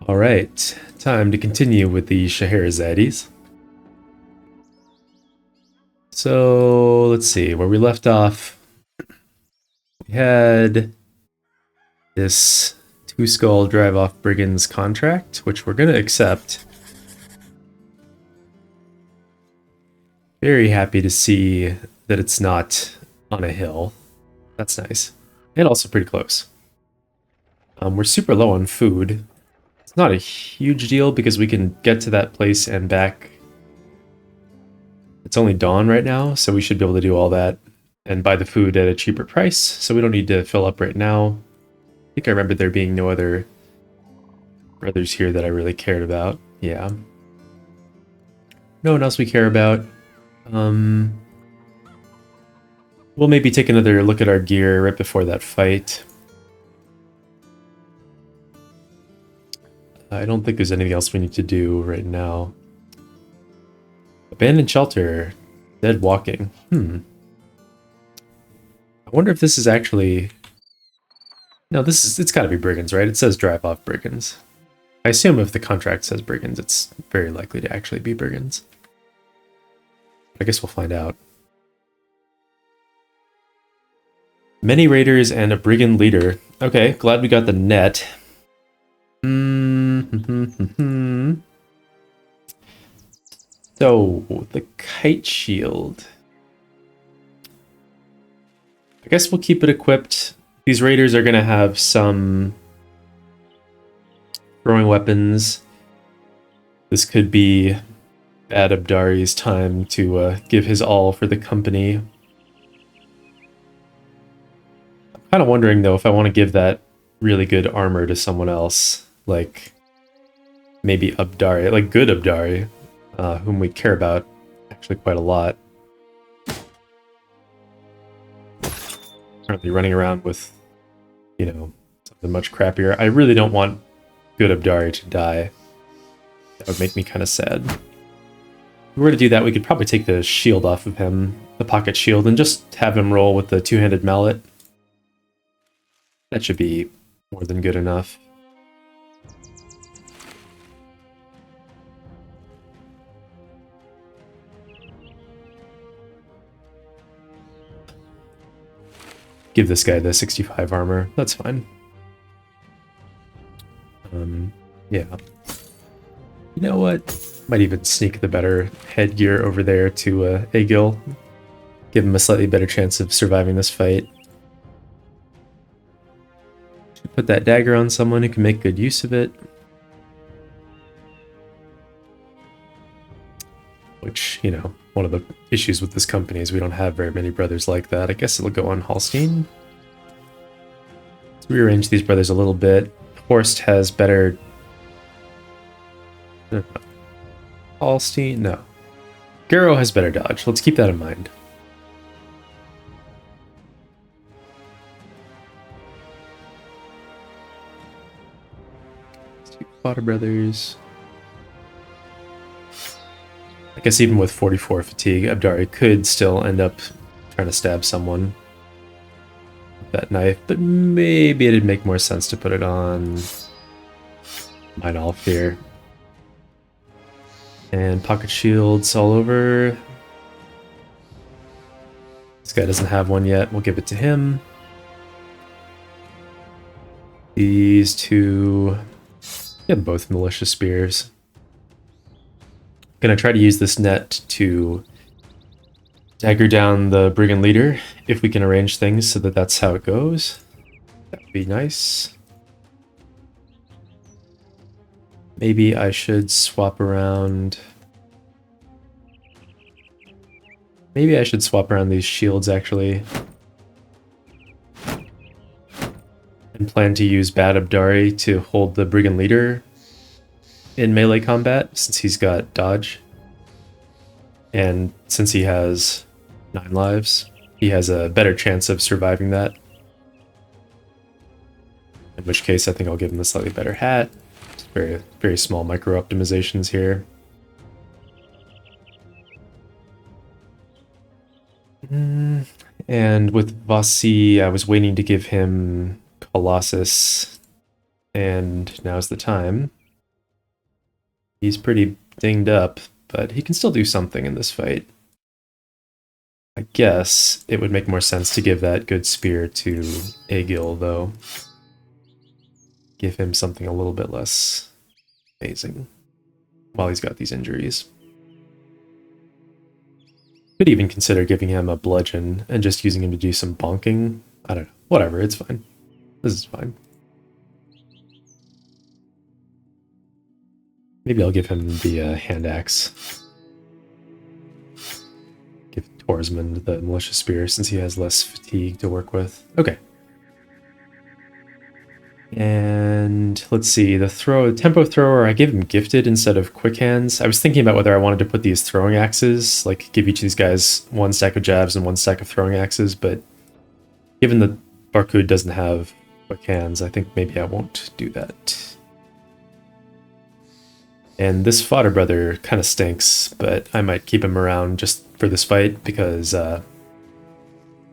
All right, time to continue with the Scheherazades. So let's see where we left off. We had this two skull drive off Brigands contract, which we're going to accept. Very happy to see that it's not on a hill. That's nice. And also pretty close. We're super low on food. It's not a huge deal because we can get to that place and back. It's only dawn right now, so we should be able to do all that and buy the food at a cheaper price, so we don't need to fill up right now. I think I remember there being no other brothers here that I really cared about. Yeah. No one else we care about. We'll maybe take another look at our gear right before that fight. I don't think there's anything else we need to do right now. Abandoned shelter. Dead walking. I wonder if this is actually... No, it's gotta be Brigands, right? It says drive off Brigands. I assume if the contract says Brigands, it's very likely to actually be Brigands. I guess we'll find out. Many raiders and a brigand leader. Okay, glad we got the net. So, the kite shield. I guess we'll keep it equipped. These raiders are going to have some throwing weapons. This could be Bad Abdari's time to give his all for the company. I'm kind of wondering, though, if I want to give that really good armor to someone else. Like, maybe Abdari, like good Abdari, whom we care about actually quite a lot. Currently running around with, you know, something much crappier. I really don't want good Abdari to die. That would make me kind of sad. If we were to do that, we could probably take the shield off of him, the pocket shield, and just have him roll with the two-handed mallet. That should be more than good enough. Give this guy the 65 armor. That's fine. Yeah. You know what? Might even sneak the better headgear over there to Egil. Give him a slightly better chance of surviving this fight. Put that dagger on someone who can make good use of it. Which, you know, one of the issues with this company is we don't have very many brothers like that. I guess it'll go on Hallstein. Let's rearrange these brothers a little bit. Horst has better... Hallstein? No. Garo has better dodge. Let's keep that in mind. Potter brothers. I guess even with 44 fatigue, Abdari could still end up trying to stab someone with that knife, but maybe it'd make more sense to put it on Meinolf here. And pocket shields all over. This guy doesn't have one yet. We'll give it to him. These two... Yeah, both militia spears. Gonna try to use this net to dagger down the brigand leader if we can arrange things so that that's how it goes. That would be nice. Maybe I should swap around... Maybe I should swap around these shields, actually. And plan to use Bad Abdari to hold the brigand leader in melee combat, since he's got dodge. And since he has 9 lives, he has a better chance of surviving that. In which case, I think I'll give him a slightly better hat. Just very, very small micro optimizations here. And with Vasi, I was waiting to give him Colossus, and now's the time. He's pretty dinged up, but he can still do something in this fight. I guess it would make more sense to give that good spear to Egil, though. Give him something a little bit less amazing while he's got these injuries. Could even consider giving him a bludgeon and just using him to do some bonking. I don't know. Whatever, it's fine. This is fine. Maybe I'll give him the hand axe. Give Torsmund the militia spear since he has less fatigue to work with. Okay. And let's see, the tempo thrower, I gave him gifted instead of quick hands. I was thinking about whether I wanted to put these throwing axes, like give each of these guys 1 stack of jabs and 1 stack of throwing axes, but given that Barkud doesn't have quick hands, I think maybe I won't do that. And this fodder brother kind of stinks, but I might keep him around just for this fight because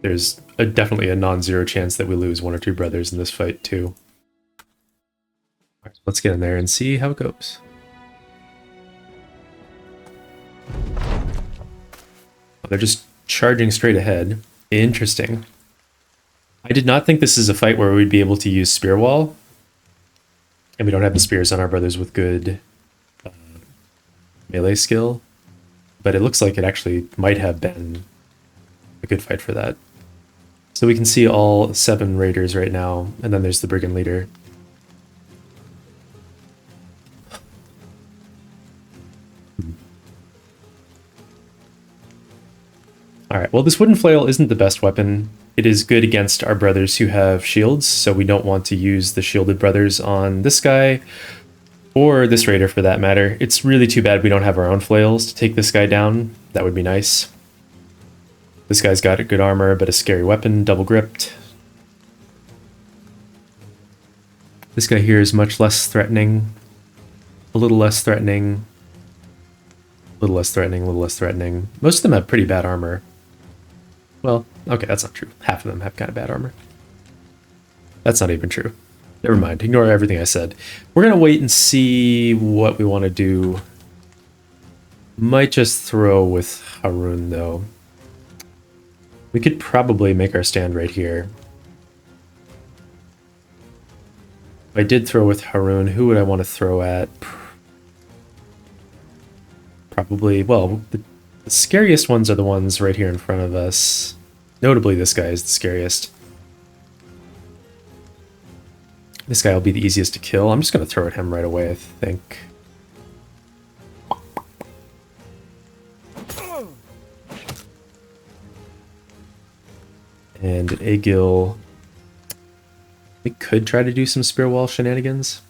there's definitely a non-zero chance that we lose 1 or 2 brothers in this fight too. All right, let's get in there and see how it goes. They're just charging straight ahead. Interesting. I did not think this is a fight where we'd be able to use spear wall. And we don't have the spears on our brothers with good melee skill. But it looks like it actually might have been a good fight for that. So we can see all 7 raiders right now, and then there's the brigand leader. Alright, well this wooden flail isn't the best weapon. It is good against our brothers who have shields, so we don't want to use the shielded brothers on this guy, or this raider for that matter. It's really too bad we don't have our own flails to take this guy down. That would be nice. This guy's got a good armor, but a scary weapon, double gripped. This guy here is much less threatening. A little less threatening. A little less threatening, a little less threatening. Most of them have pretty bad armor. Well, okay, that's not true. Half of them have kind of bad armor. That's not even true. Never mind, ignore everything I said. We're gonna wait and see what we want to do. Might just throw with Harun, though. We could probably make our stand right here. If I did throw with Harun, who would I want to throw at? Probably, well, the scariest ones are the ones right here in front of us. Notably, this guy is the scariest. This guy will be the easiest to kill. I'm just going to throw at him right away, I think. And Egil, we could try to do some spear wall shenanigans.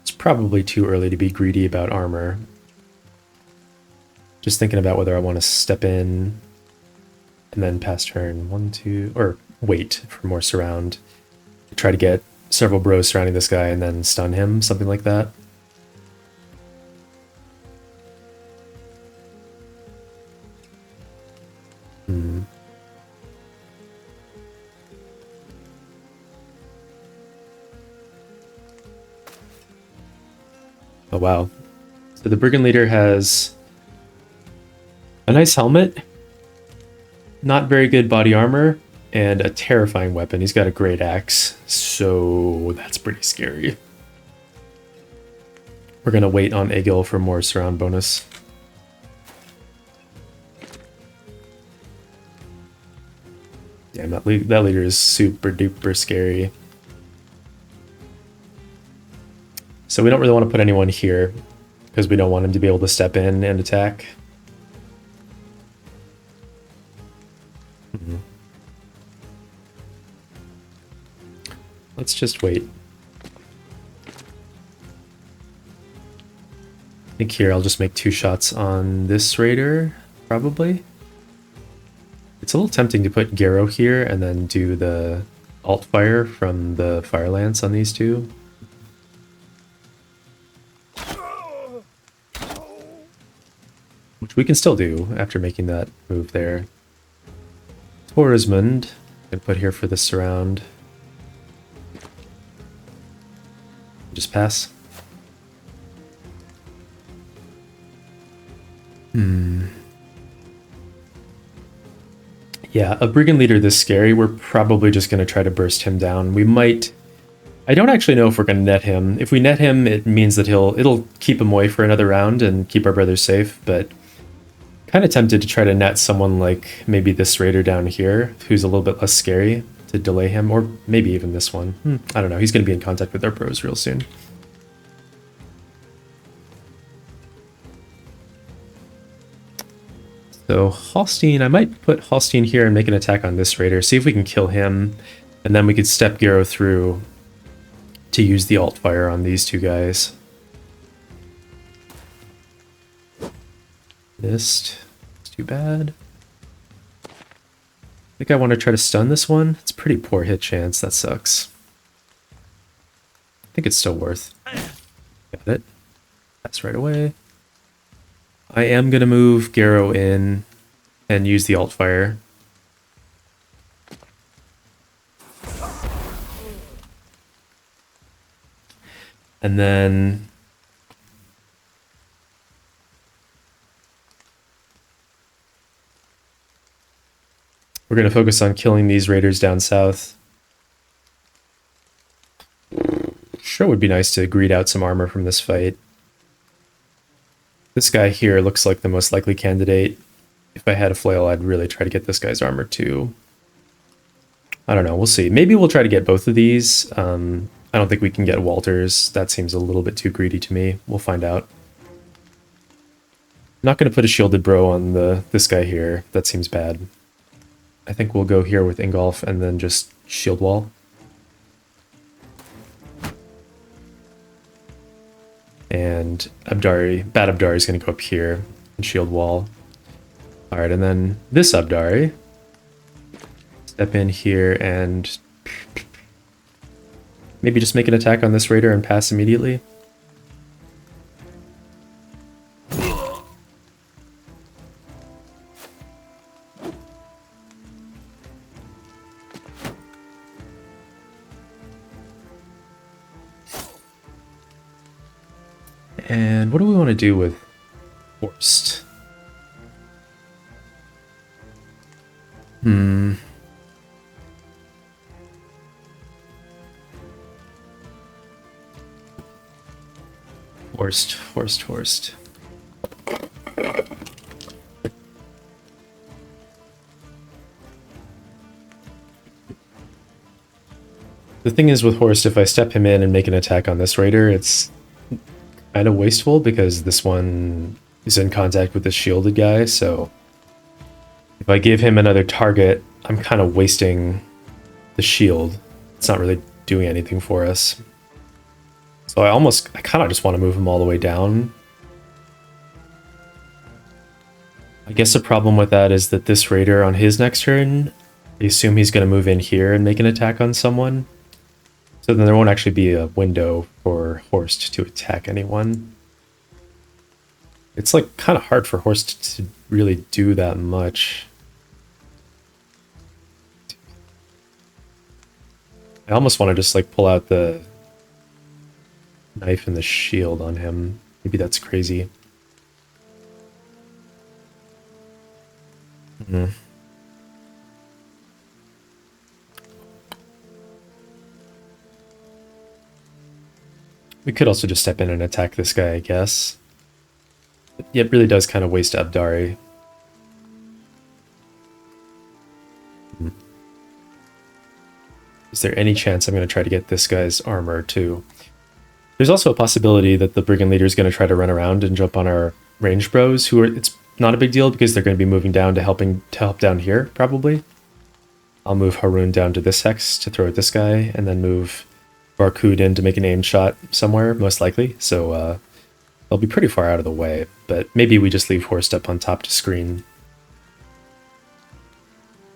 It's probably too early to be greedy about armor. Just thinking about whether I want to step in and then pass turn 1, 2, or wait for more surround. Try to get several bros surrounding this guy and then stun him, something like that. Oh wow. So the brigand leader has a nice helmet, not very good body armor, and a terrifying weapon. He's got a great axe, so that's pretty scary. We're gonna wait on Egil for more surround bonus. Damn, that leader is super duper scary. So we don't really want to put anyone here because we don't want him to be able to step in and attack. Let's just wait. I think here I'll just make 2 shots on this raider, probably. It's a little tempting to put Garrow here and then do the alt fire from the Fire Lance on these 2. Which we can still do after making that move there. Torismund, gonna put here for the surround. just pass. Yeah, a Brigand leader this scary, we're probably just going to try to burst him down. We might... I don't actually know if we're going to net him. If we net him, it means that it'll keep him away for another round and keep our brothers safe, but kind of tempted to try to net someone like maybe this raider down here, who's a little bit less scary, to delay him, or maybe even this one. I don't know, he's going to be in contact with our bros real soon. So Holstein, I might put Holstein here and make an attack on this raider, see if we can kill him, and then we could step Garo through to use the alt fire on these two guys. Missed. It's too bad. I think I want to try to stun this one. It's a pretty poor hit chance. That sucks. I think it's still worth. Got it. That's right away. I am going to move Garo in and use the alt fire. And then we're going to focus on killing these raiders down south. Sure would be nice to greed out some armor from this fight. This guy here looks like the most likely candidate. If I had a flail, I'd really try to get this guy's armor too. I don't know, we'll see. Maybe we'll try to get both of these. I don't think we can get Walters. That seems a little bit too greedy to me. We'll find out. I'm not going to put a shielded bro on this guy here. That seems bad. I think we'll go here with Ingolf and then just shield wall. And Abdari, bad Abdari is going to go up here and shield wall. Alright, and then this Abdari. Step in here and maybe just make an attack on this raider and pass immediately. And what do we want to do with Horst? Horst. The thing is with Horst, if I step him in and make an attack on this raider, it's kind of wasteful because this one is in contact with the shielded guy, so if I give him another target, I'm kind of wasting the shield. It's not really doing anything for us. So I kind of just want to move him all the way down. I guess the problem with that is that this raider on his next turn, I assume he's going to move in here and make an attack on someone. So then there won't actually be a window for Horst to attack anyone. It's like kind of hard for Horst to really do that much. I almost want to just like pull out the knife and the shield on him. Maybe that's crazy. We could also just step in and attack this guy, I guess. But yeah, it really does kind of waste Abdari. Is there any chance I'm going to try to get this guy's armor too? There's also a possibility that the Brigand leader is going to try to run around and jump on our range bros, who are, it's not a big deal because they're going to be moving down to help down here, probably. I'll move Haroon down to this hex to throw at this guy, and then move Barkud in to make an aim shot somewhere, most likely. So they'll be pretty far out of the way, but maybe we just leave Horst up on top to screen.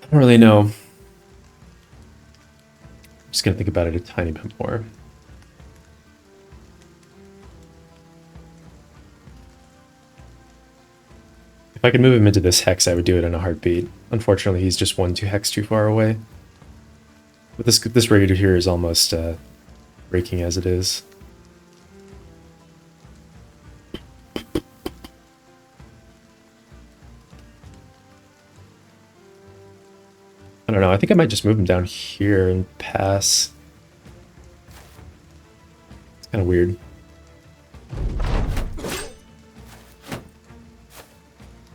I don't really know. I'm just going to think about it a tiny bit more. If I could move him into this hex, I would do it in a heartbeat. Unfortunately, he's just 1-2 hex too far away. But this raider here is almost breaking as it is. I don't know. I think I might just move him down here and pass. It's kind of weird.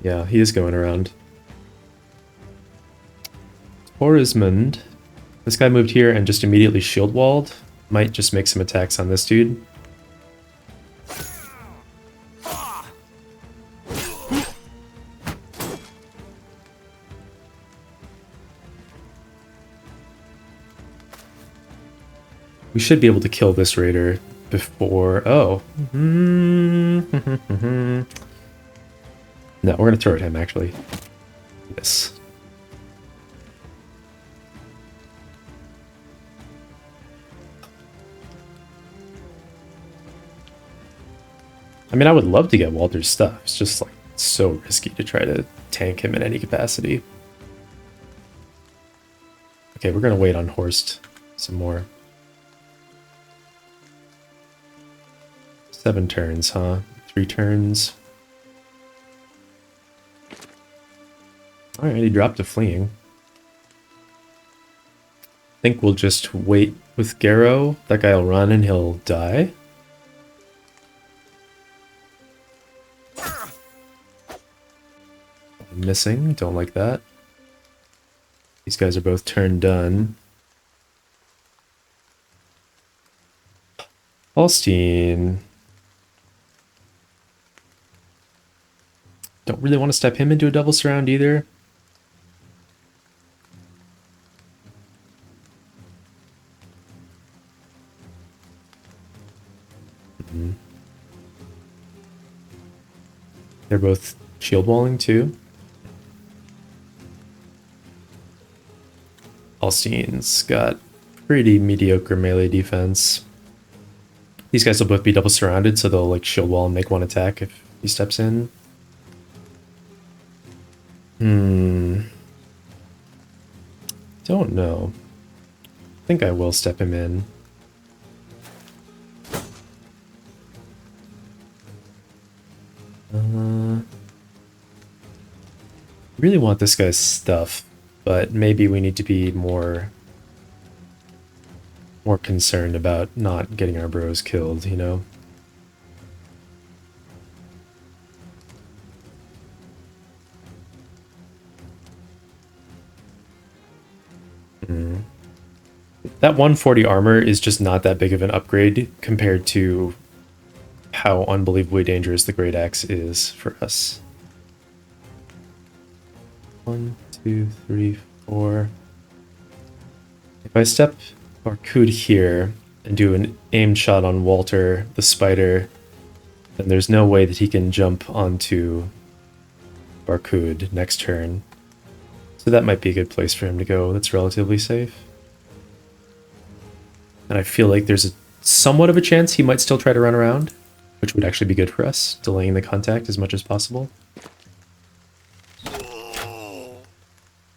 Yeah, he is going around. Orismond. This guy moved here and just immediately shield walled. Might just make some attacks on this dude. We should be able to kill this raider before... Oh. No, we're going to throw at him, actually. Yes. I mean, I would love to get Walter's stuff. It's just, like, so risky to try to tank him in any capacity. Okay, we're going to wait on Horst some more. 7 turns, huh? 3 turns. Alright, he dropped a fleeing. I think we'll just wait with Garrow. That guy will run and he'll die. Missing, don't like that. These guys are both turn done. Holstein. Don't really want to step him into a double surround either. They're both shield walling too. Holstein's got pretty mediocre melee defense. These guys will both be double surrounded, so they'll like shield wall and make one attack if he steps in. Don't know. I think I will step him in. Really want this guy's stuff, but maybe we need to be more concerned about not getting our bros killed, you know? That 140 armor is just not that big of an upgrade compared to how unbelievably dangerous the Great Axe is for us. 1, 2, 3, 4. If I step Barcud here and do an aimed shot on Walter, the spider, then there's no way that he can jump onto Barcud next turn. So that might be a good place for him to go. That's relatively safe. And I feel like there's somewhat of a chance he might still try to run around, which would actually be good for us, delaying the contact as much as possible.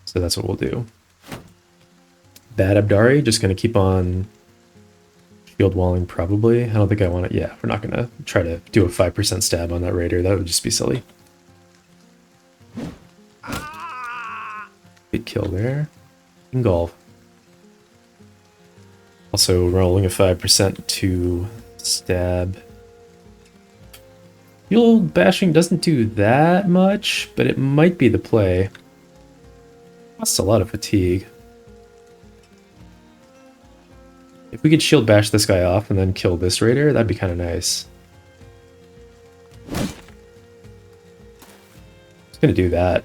So that's what we'll do. Bad Abdari, just going to keep on shield walling probably. I don't think I want to... Yeah, we're not going to try to do a 5% stab on that raider. That would just be silly. Good kill there. Ingolf. Also rolling a 5% to stab. Field bashing doesn't do that much, but it might be the play. Costs a lot of fatigue. If we could shield bash this guy off and then kill this raider, that'd be kind of nice. Just gonna do that.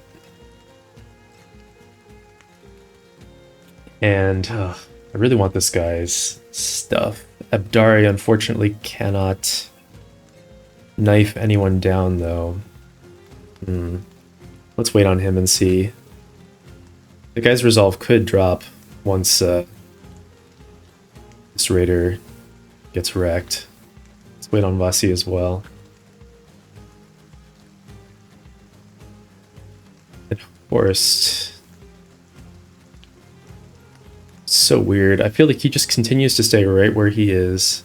And I really want this guy's stuff. Abdari unfortunately cannot knife anyone down though. Let's wait on him and see. The guy's resolve could drop once this raider gets wrecked. Let's wait on Vasi as well. And Horst. So weird. I feel like he just continues to stay right where he is.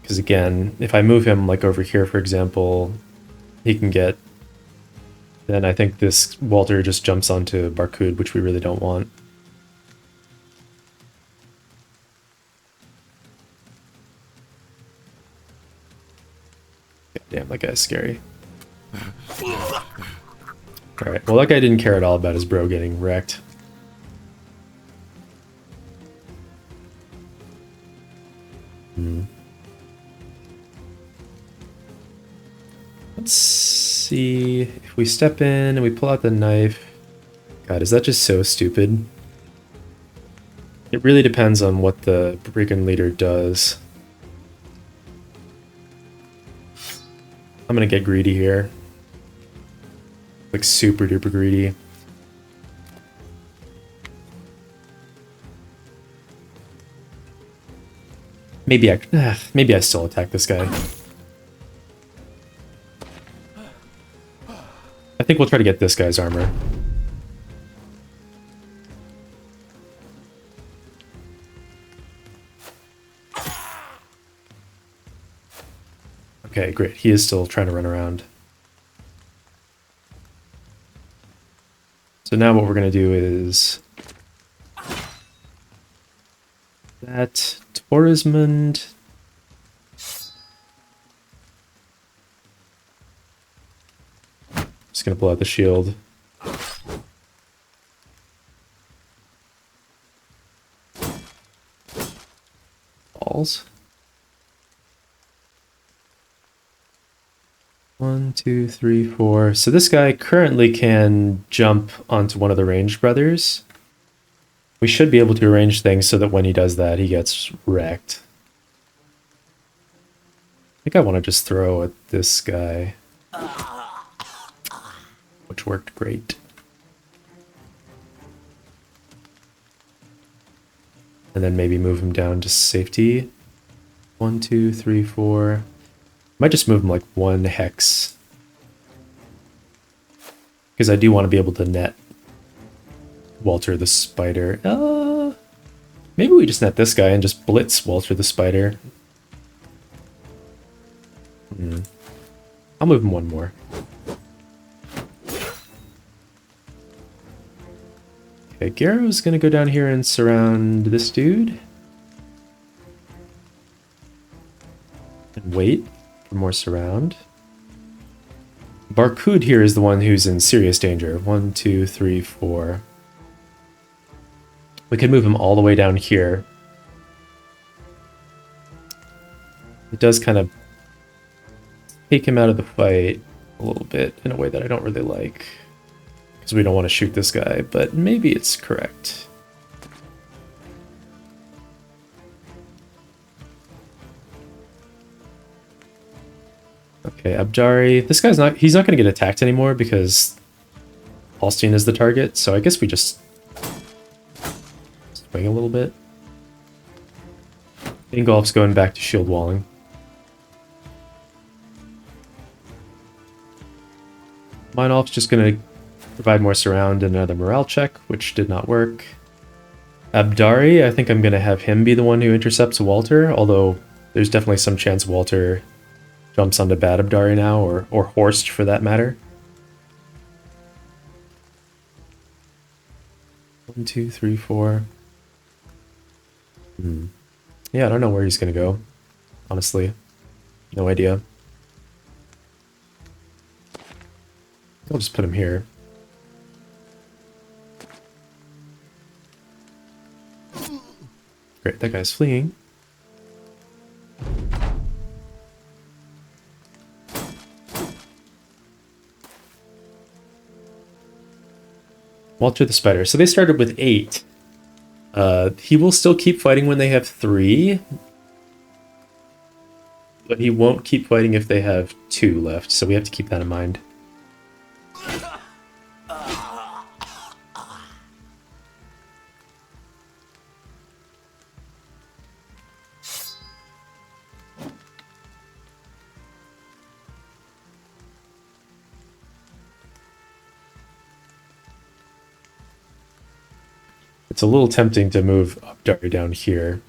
Because again, if I move him like over here, for example, he can get then I think this Walter just jumps onto Barcud, which we really don't want. God damn, that guy's scary. Alright, well that guy didn't care at all about his bro getting wrecked. Let's see if we step in and we pull out the knife. God, is that just so stupid? It really depends on what the Brigand leader does. I'm gonna get greedy here. Like super duper greedy. Maybe I still attack this guy. I think we'll try to get this guy's armor. Okay, great. He is still trying to run around. So now what we're going to do is that Torismond. Just going to pull out the shield. Balls. 1, 2, 3, 4. So this guy currently can jump onto one of the ranged brothers. We should be able to arrange things so that when he does that, he gets wrecked. I think I want to just throw at this guy, which worked great. And then maybe move him down to safety. 1, 2, 3, 4. Might just move him like 1 hex. Because I do want to be able to net Walter the Spider. Maybe we just net this guy and just blitz Walter the Spider. I'll move him 1 more. Okay, Garrow's gonna go down here and surround this dude. And wait for more surround. Barcud here is the one who's in serious danger. 1, 2, 3, 4. We could move him all the way down here. It does kind of take him out of the fight a little bit in a way that I don't really like. Because we don't want to shoot this guy, but maybe it's correct. Okay, Abjari. This guy's he's not going to get attacked anymore because Holstein is the target, so I guess we just swing a little bit. Ingolf's going back to shield walling. Meinolf's just going to provide more surround and another morale check, which did not work. Abdari, I think I'm going to have him be the one who intercepts Walter, although there's definitely some chance Walter jumps onto bad Abdari now, or Horst for that matter. 1, 2, 3, 4. Yeah, I don't know where he's going to go, honestly. No idea. I'll just put him here. Great, that guy's fleeing. Walter the Spider. So they started with 8. He will still keep fighting when they have 3. But he won't keep fighting if they have 2 left, so we have to keep that in mind. It's a little tempting to move Abdari down here.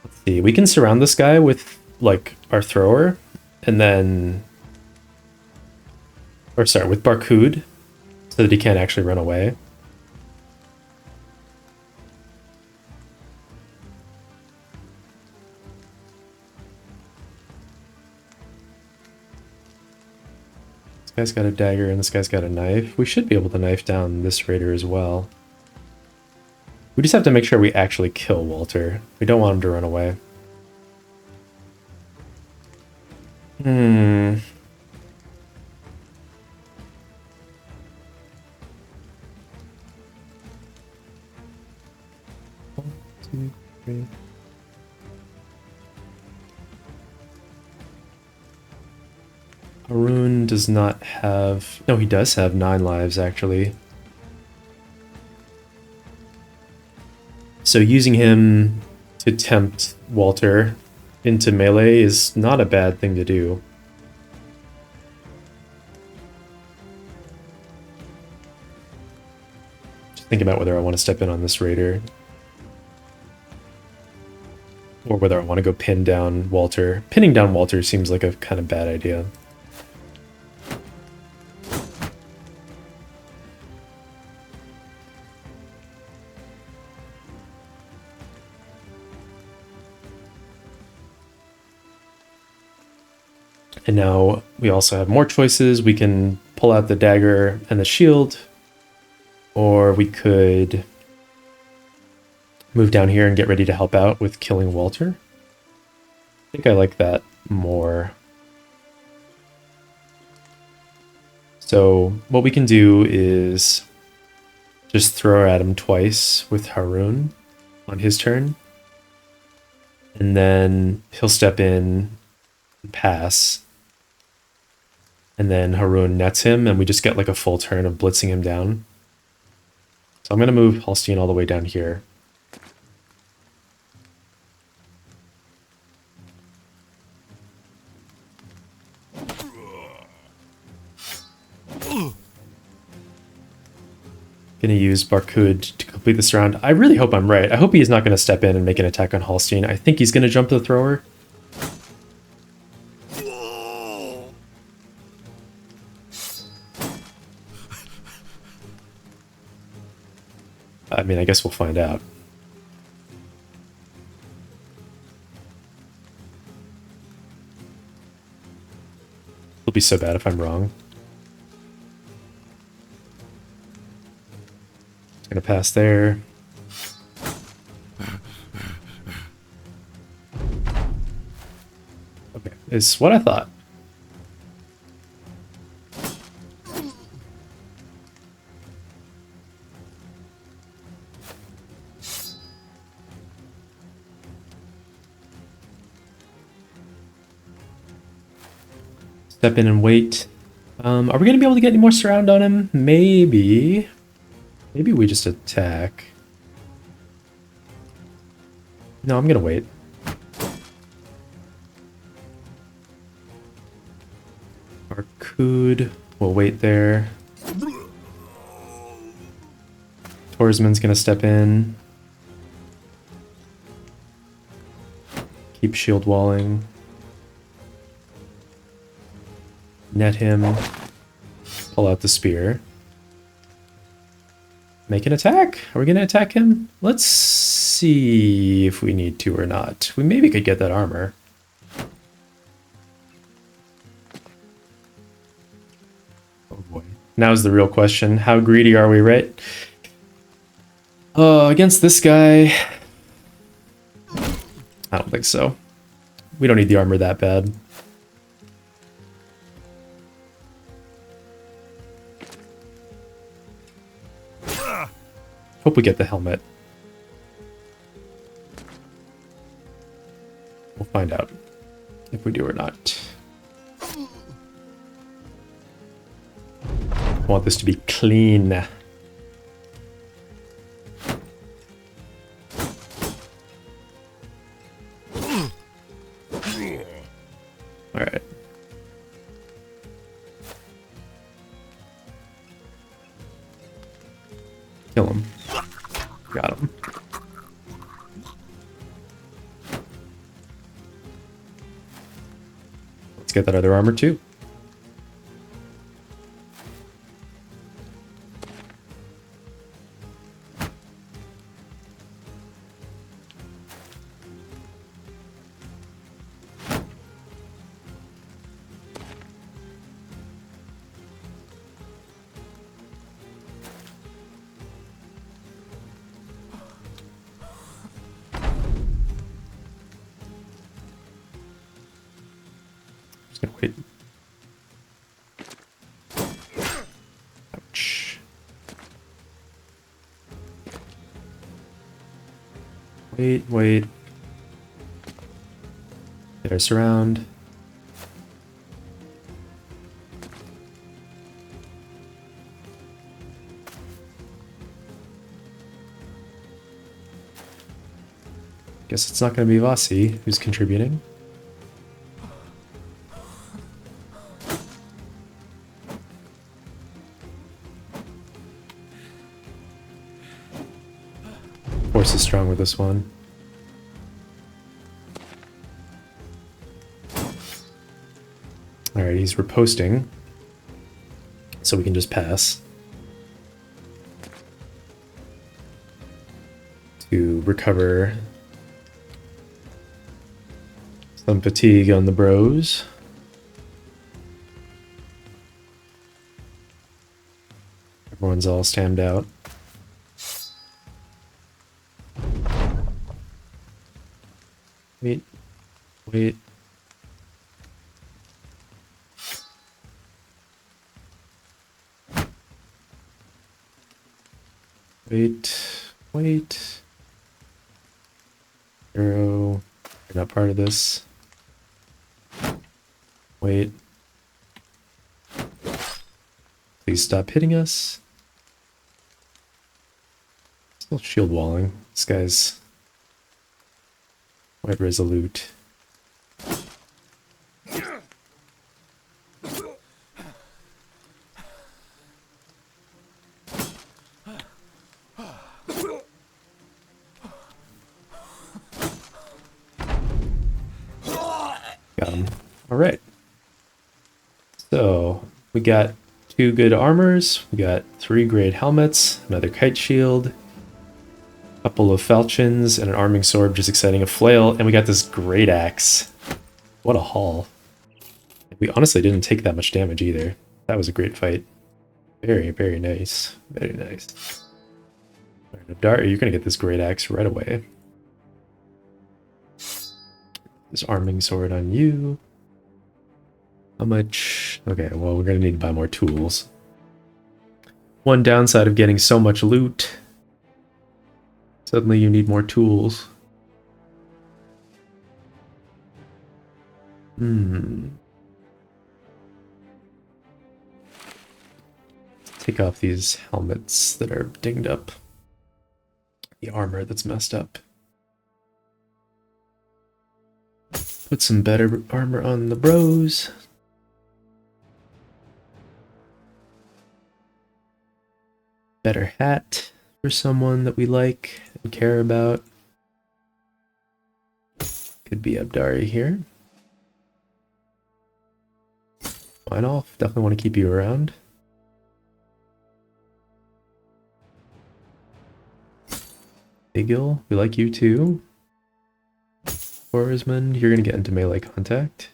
Let's see, we can surround this guy with, like, our thrower. and then... Or sorry, with Barcud, so that he can't actually run away. This guy's got a dagger and this guy's got a knife. We should be able to knife down this raider as well. We just have to make sure we actually kill Walter. We don't want him to run away. Hmm. 1, 2, 3. Haroon does not have... No, he does have 9 lives, actually. So using him to tempt Walter into melee is not a bad thing to do. Just thinking about whether I want to step in on this raider. Or whether I want to go pin down Walter. Pinning down Walter seems like a kind of bad idea. And now we also have more choices. We can pull out the dagger and the shield, or we could move down here and get ready to help out with killing Walter. I think I like that more. So what we can do is just throw at him twice with Haroon on his turn. And then he'll step in and pass. And then Haroon nets him, and we just get like a full turn of blitzing him down. So I'm going to move Holstein all the way down here. Gonna use Barcud to complete this round. I really hope I'm right. I hope he's not going to step in and make an attack on Holstein. I think he's going to jump the thrower. I mean, I guess we'll find out. It'll be so bad if I'm wrong. Gonna pass there. Okay, it's what I thought. Step in and wait. Are we going to be able to get any more surround on him? Maybe. Maybe we just attack. No, I'm going to wait. Barcud will wait there. Torsman's going to step in. Keep shield walling. Net him. Pull out the spear. Make an attack? Are we going to attack him? Let's see if we need to or not. We maybe could get that armor. Oh boy. Now's the real question. How greedy are we, right? Against this guy... I don't think so. We don't need the armor that bad. Hope we get the helmet. We'll find out if we do or not. I want this to be clean. Alright. Kill him. Got him. Let's Let's get that other armor too. Wait. Ouch. Wait. Get our surround. Guess it's not going to be Vasi who's contributing. Force is strong with this one. Alright, he's riposting. So we can just pass. To recover some fatigue on the bros. Everyone's all stammed out. Wait. Wait. Arrow. You're not part of this. Wait. Please stop hitting us. Still shield walling. This guy's quite resolute. Got him. Alright. So, we got 2 good armors, we got 3 great helmets, another kite shield, a couple of falchions, and an arming sword, which is exciting, a flail, and we got this great axe. What a haul. We honestly didn't take that much damage either. That was a great fight. Very, very nice. Very nice. Alright, Dart, you're gonna get this great axe right away. This arming sword on you. How much? Okay, well, we're gonna need to buy more tools. One downside of getting so much loot. Suddenly you need more tools. Take off these helmets that are dinged up. The armor that's messed up. Put some better armor on the bros. Better hat for someone that we like and care about. Could be Abdari here. Fine off. Definitely want to keep you around. Bigil, we like you too. Oarsman, you're gonna get into melee contact.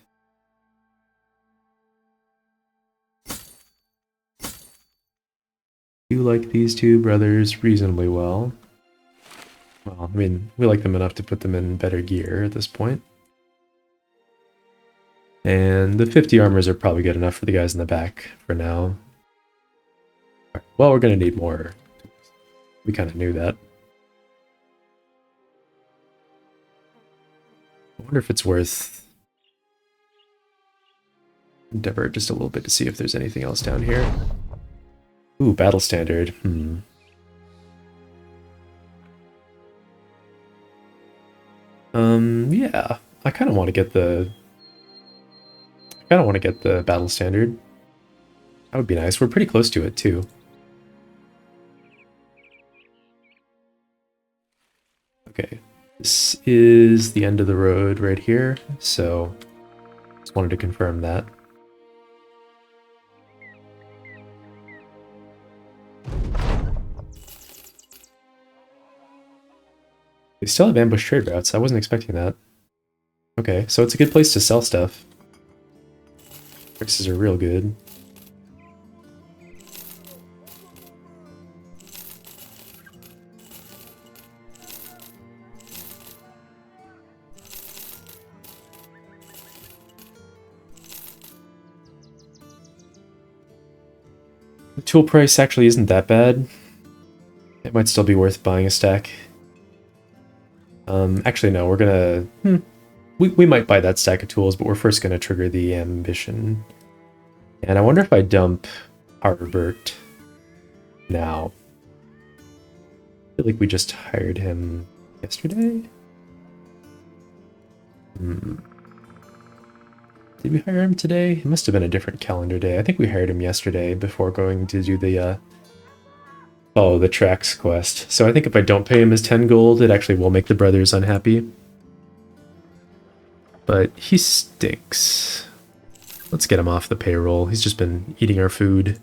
You like these 2 brothers reasonably well. Well, I mean, we like them enough to put them in better gear at this point. And the 50 armors are probably good enough for the guys in the back for now. Right, well, we're gonna need more. We kind of knew that. I wonder if it's worth endeavor just a little bit to see if there's anything else down here. Ooh, battle standard. Yeah. I kind of want to get the battle standard. That would be nice. We're pretty close to it too. Okay. This is the end of the road right here, so Just wanted to confirm that. We still have ambush trade routes. I wasn't expecting that. Okay, so it's a good place to sell stuff. Prices are real good. The tool price actually isn't that bad. It might still be worth buying a stack. Actually, no, we're gonna... We might buy that stack of tools, but we're first gonna trigger the ambition. And I wonder if I dump Harbert now. I feel like we just hired him yesterday? Did we hire him today? It must have been a different calendar day. I think we hired him yesterday before going to do the follow the tracks quest. So I think if I don't pay him his 10 gold, it actually will make the brothers unhappy. But he stinks. Let's get him off the payroll. He's just been eating our food.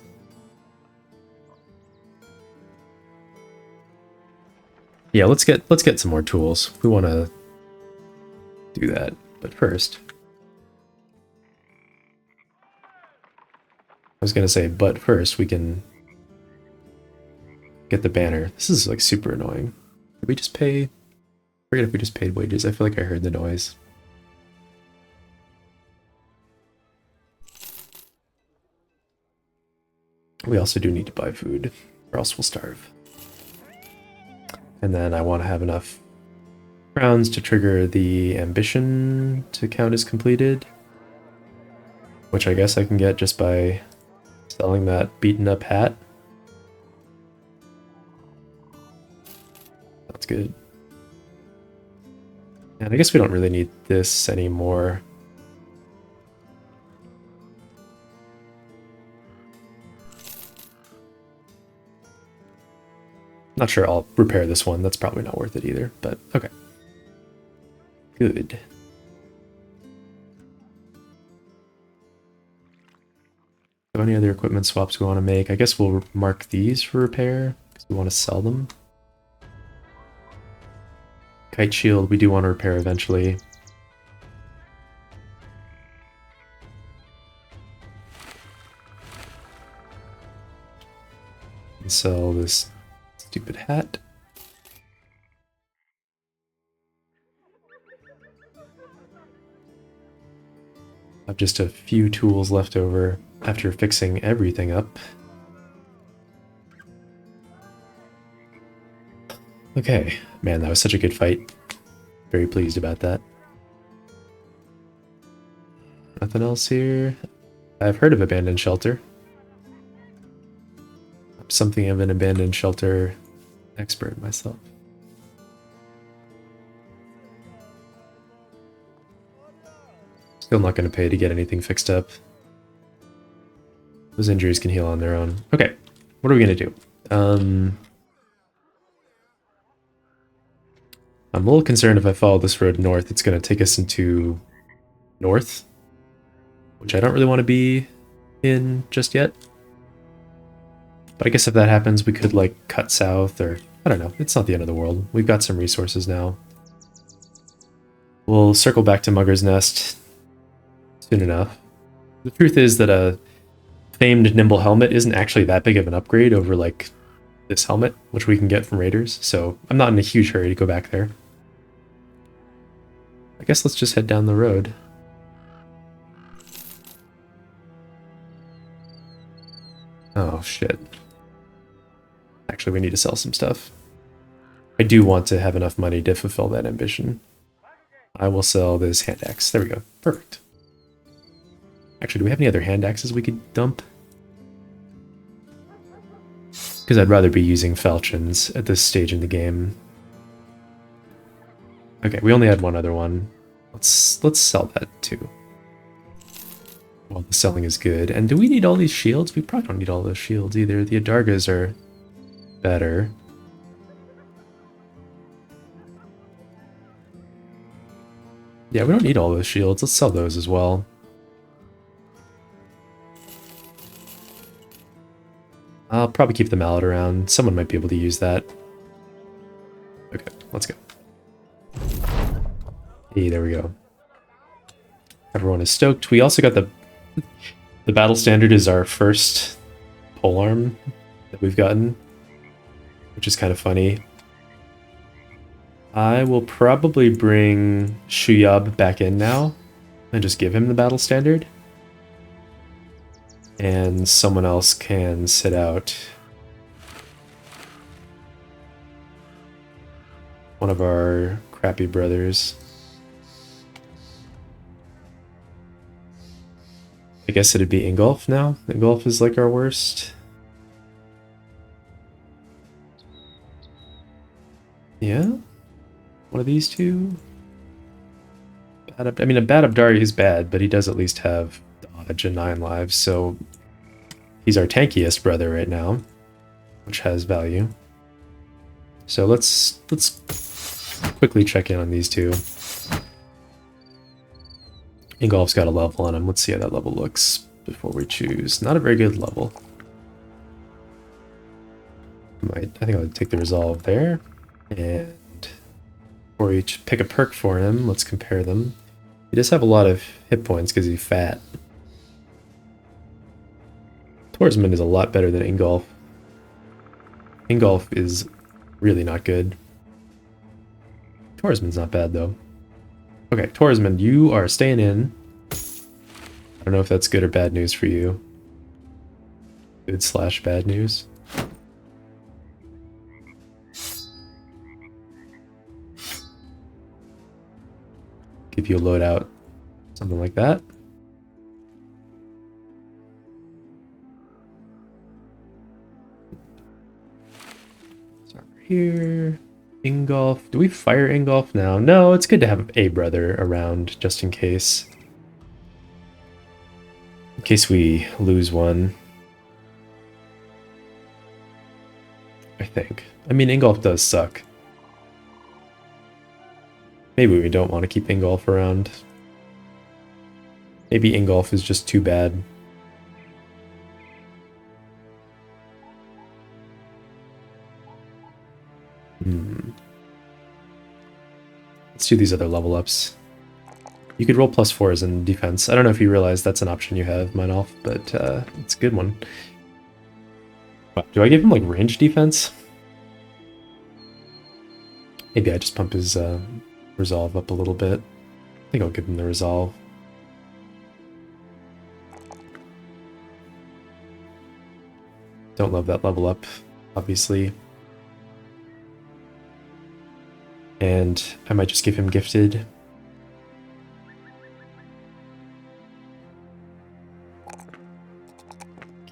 Yeah, let's get some more tools. We want to do that. But first, I was gonna say, but first we can get the banner. This is like super annoying. Did we just pay? I forget if we just paid wages. I feel like I heard the noise. We also do need to buy food, or else we'll starve. And then I want to have enough crowns to trigger the ambition to count as completed, which I guess I can get just by selling that beaten up hat. That's good. And I guess we don't really need this anymore. Not sure I'll repair this one. That's probably not worth it either, but okay. Good. So any other equipment swaps we want to make? I guess we'll mark these for repair because we want to sell them. Kite shield we do want to repair eventually. And sell this stupid hat. I have just a few tools left over after fixing everything up. Okay, man, that was such a good fight. Very pleased about that. Nothing else here. I've heard of abandoned shelter. I'm something of an abandoned shelter expert myself. Still not going to pay to get anything fixed up. Those injuries can heal on their own. Okay, what are we going to do? I'm a little concerned if I follow this road north, it's going to take us into north, which I don't really want to be in just yet. But I guess if that happens, we could like cut south, or I don't know. It's not the end of the world. We've got some resources now. We'll circle back to Mugger's Nest soon enough. The truth is that a famed nimble helmet isn't actually that big of an upgrade over like this helmet, which we can get from raiders. So I'm not in a huge hurry to go back there. I guess let's just head down the road. Oh shit. Actually, we need to sell some stuff. I do want to have enough money to fulfill that ambition. I will sell this hand axe. There we go. Perfect. Actually, do we have any other hand axes we could dump? Because I'd rather be using falchions at this stage in the game. Okay, we only had one other one. Let's sell that too. Well, the selling is good. And do we need all these shields? We probably don't need all those shields either. The Adargas are better. Yeah, we don't need all those shields. Let's sell those as well. I'll probably keep the mallet around. Someone might be able to use that. Okay, let's go. Hey, there we go. Everyone is stoked. We also got the battle standard is our first polearm that we've gotten, which is kind of funny. I will probably bring Shuyab back in now and just give him the battle standard. And someone else can sit out. One of our crappy brothers. I guess it'd be Ingolf now. Ingolf is like our worst. Yeah? One of these two? I mean, a bad Abdari is bad, but he does at least have dodge and 9 lives, so he's our tankiest brother right now, which has value. So let's quickly check in on these two. Ingolf's got a level on him. Let's see how that level looks before we choose. Not a very good level. I think I'll take the resolve there. And before we pick a perk for him, let's compare them. He does have a lot of hit points because he's fat. Torsman is a lot better than Ingolf. Ingolf is really not good. Torsman's not bad though. Okay, Torsman, you are staying in. I don't know if that's good or bad news for you. Good / bad news. Give you a loadout, something like that. So here, Ingolf. Do we fire Ingolf now? No, it's good to have a brother around just in case. In case we lose one. I think. I mean, Ingolf does suck. Maybe we don't want to keep Ingolf around. Maybe Ingolf is just too bad. Let's do these other level ups. You could roll +4s in defense. I don't know if you realize that's an option you have, Meinolf, but it's a good one. Do I give him like range defense? Maybe I just pump his resolve up a little bit. I think I'll give him the resolve. Don't love that level up, obviously. And I might just give him gifted.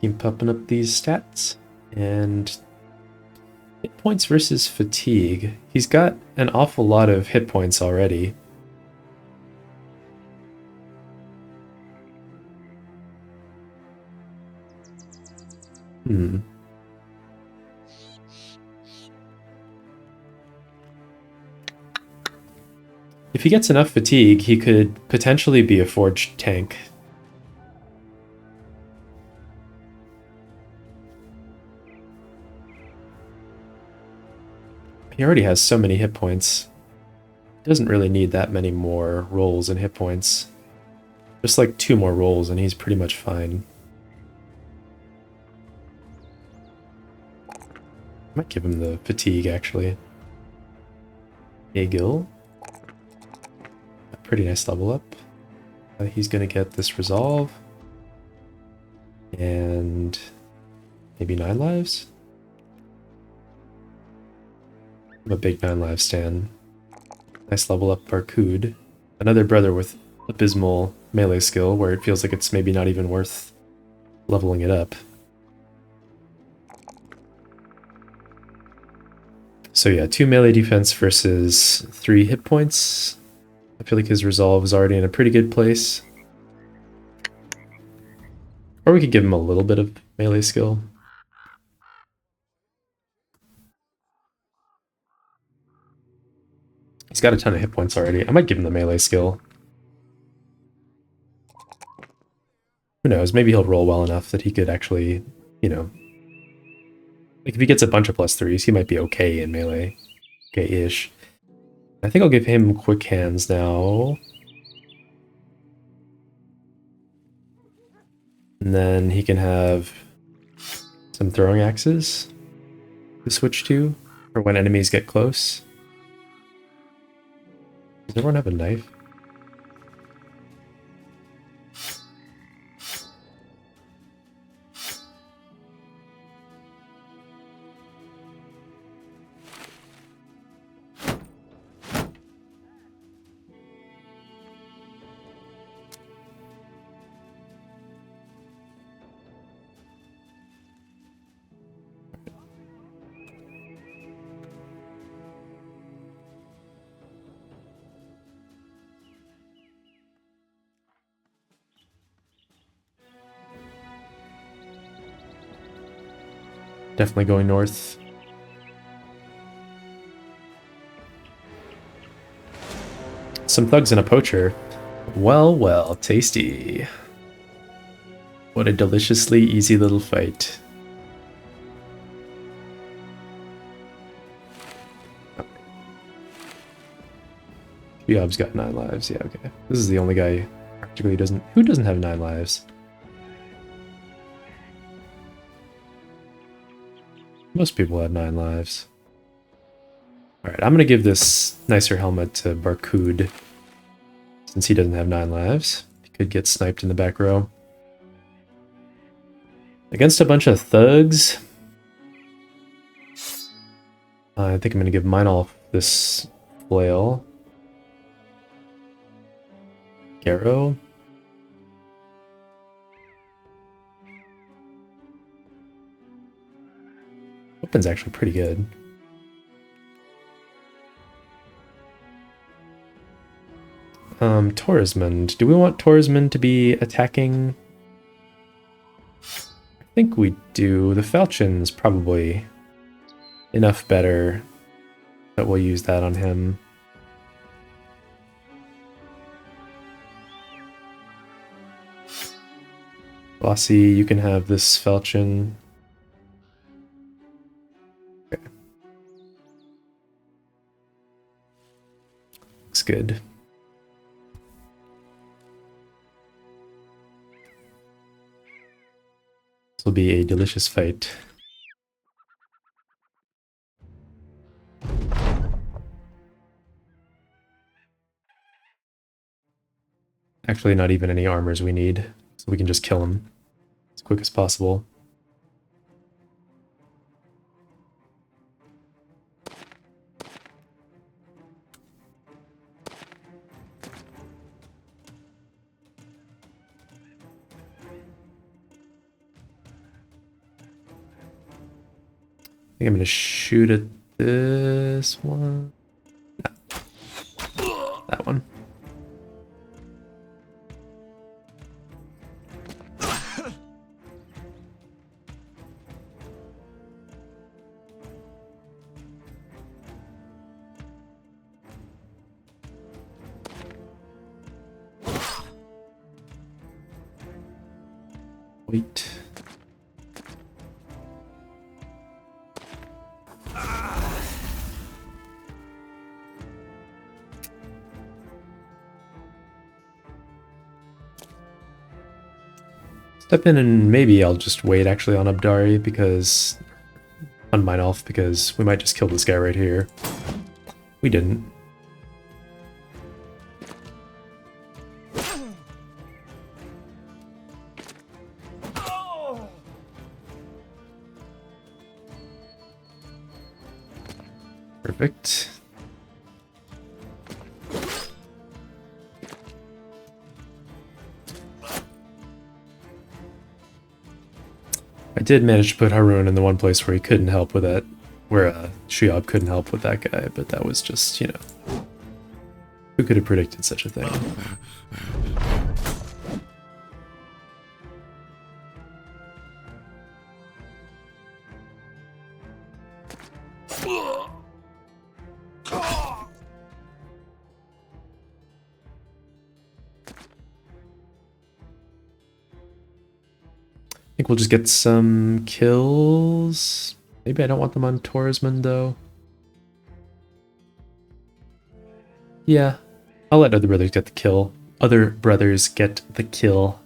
Keep pumping up these stats. And hit points versus fatigue. He's got an awful lot of hit points already. If he gets enough fatigue, he could potentially be a forged tank. He already has so many hit points. He doesn't really need that many more rolls and hit points. Just like 2 more rolls and he's pretty much fine. I might give him the fatigue, actually. Agil. A pretty nice level up. He's going to get this resolve. And maybe 9 lives? I'm a big 9 live stand. Nice level up Barcud. Another brother with abysmal melee skill where it feels like it's maybe not even worth leveling it up. So yeah, 2 melee defense versus 3 hit points. I feel like his resolve is already in a pretty good place. Or we could give him a little bit of melee skill. He's got a ton of hit points already. I might give him the melee skill. Who knows? Maybe he'll roll well enough that he could actually, you know, Like if he gets a bunch of +3s, he might be okay in melee. Okay-ish. I think I'll give him quick hands now. And then he can have some throwing axes to switch to for when enemies get close. Does everyone have a knife? Definitely going north. Some thugs and a poacher. Well, well, tasty. What a deliciously easy little fight. Yob's got 9 lives. Yeah, okay. This is the only guy practically who doesn't have 9 lives. Most people have 9 lives. Alright, I'm gonna give this nicer helmet to Barcud, since he doesn't have 9 lives. He could get sniped in the back row. Against a bunch of thugs, I think I'm gonna give Meinolf this flail. Garrow. Weapon's actually pretty good. Torismond. Do we want Torismond to be attacking? I think we do. The Falchion's probably enough better that we'll use that on him. Bossy, you can have this Falchion. Okay. Looks good. This will be a delicious fight. Actually, not even any armors we need, so we can just kill him as quick as possible. I think I'm gonna shoot at this one. No. That one. Wait. Step in and maybe I'll just wait actually on Abdari because on Meinolf because we might just kill this guy right here. We didn't. Perfect. I did manage to put Haroon in the one place where he couldn't help with that, where Shiob couldn't help with that guy, but that was just, you know, who could have predicted such a thing? I think we'll just get some kills. Maybe I don't want them on Torisman, though. Yeah, I'll let other brothers get the kill. Other brothers get the kill.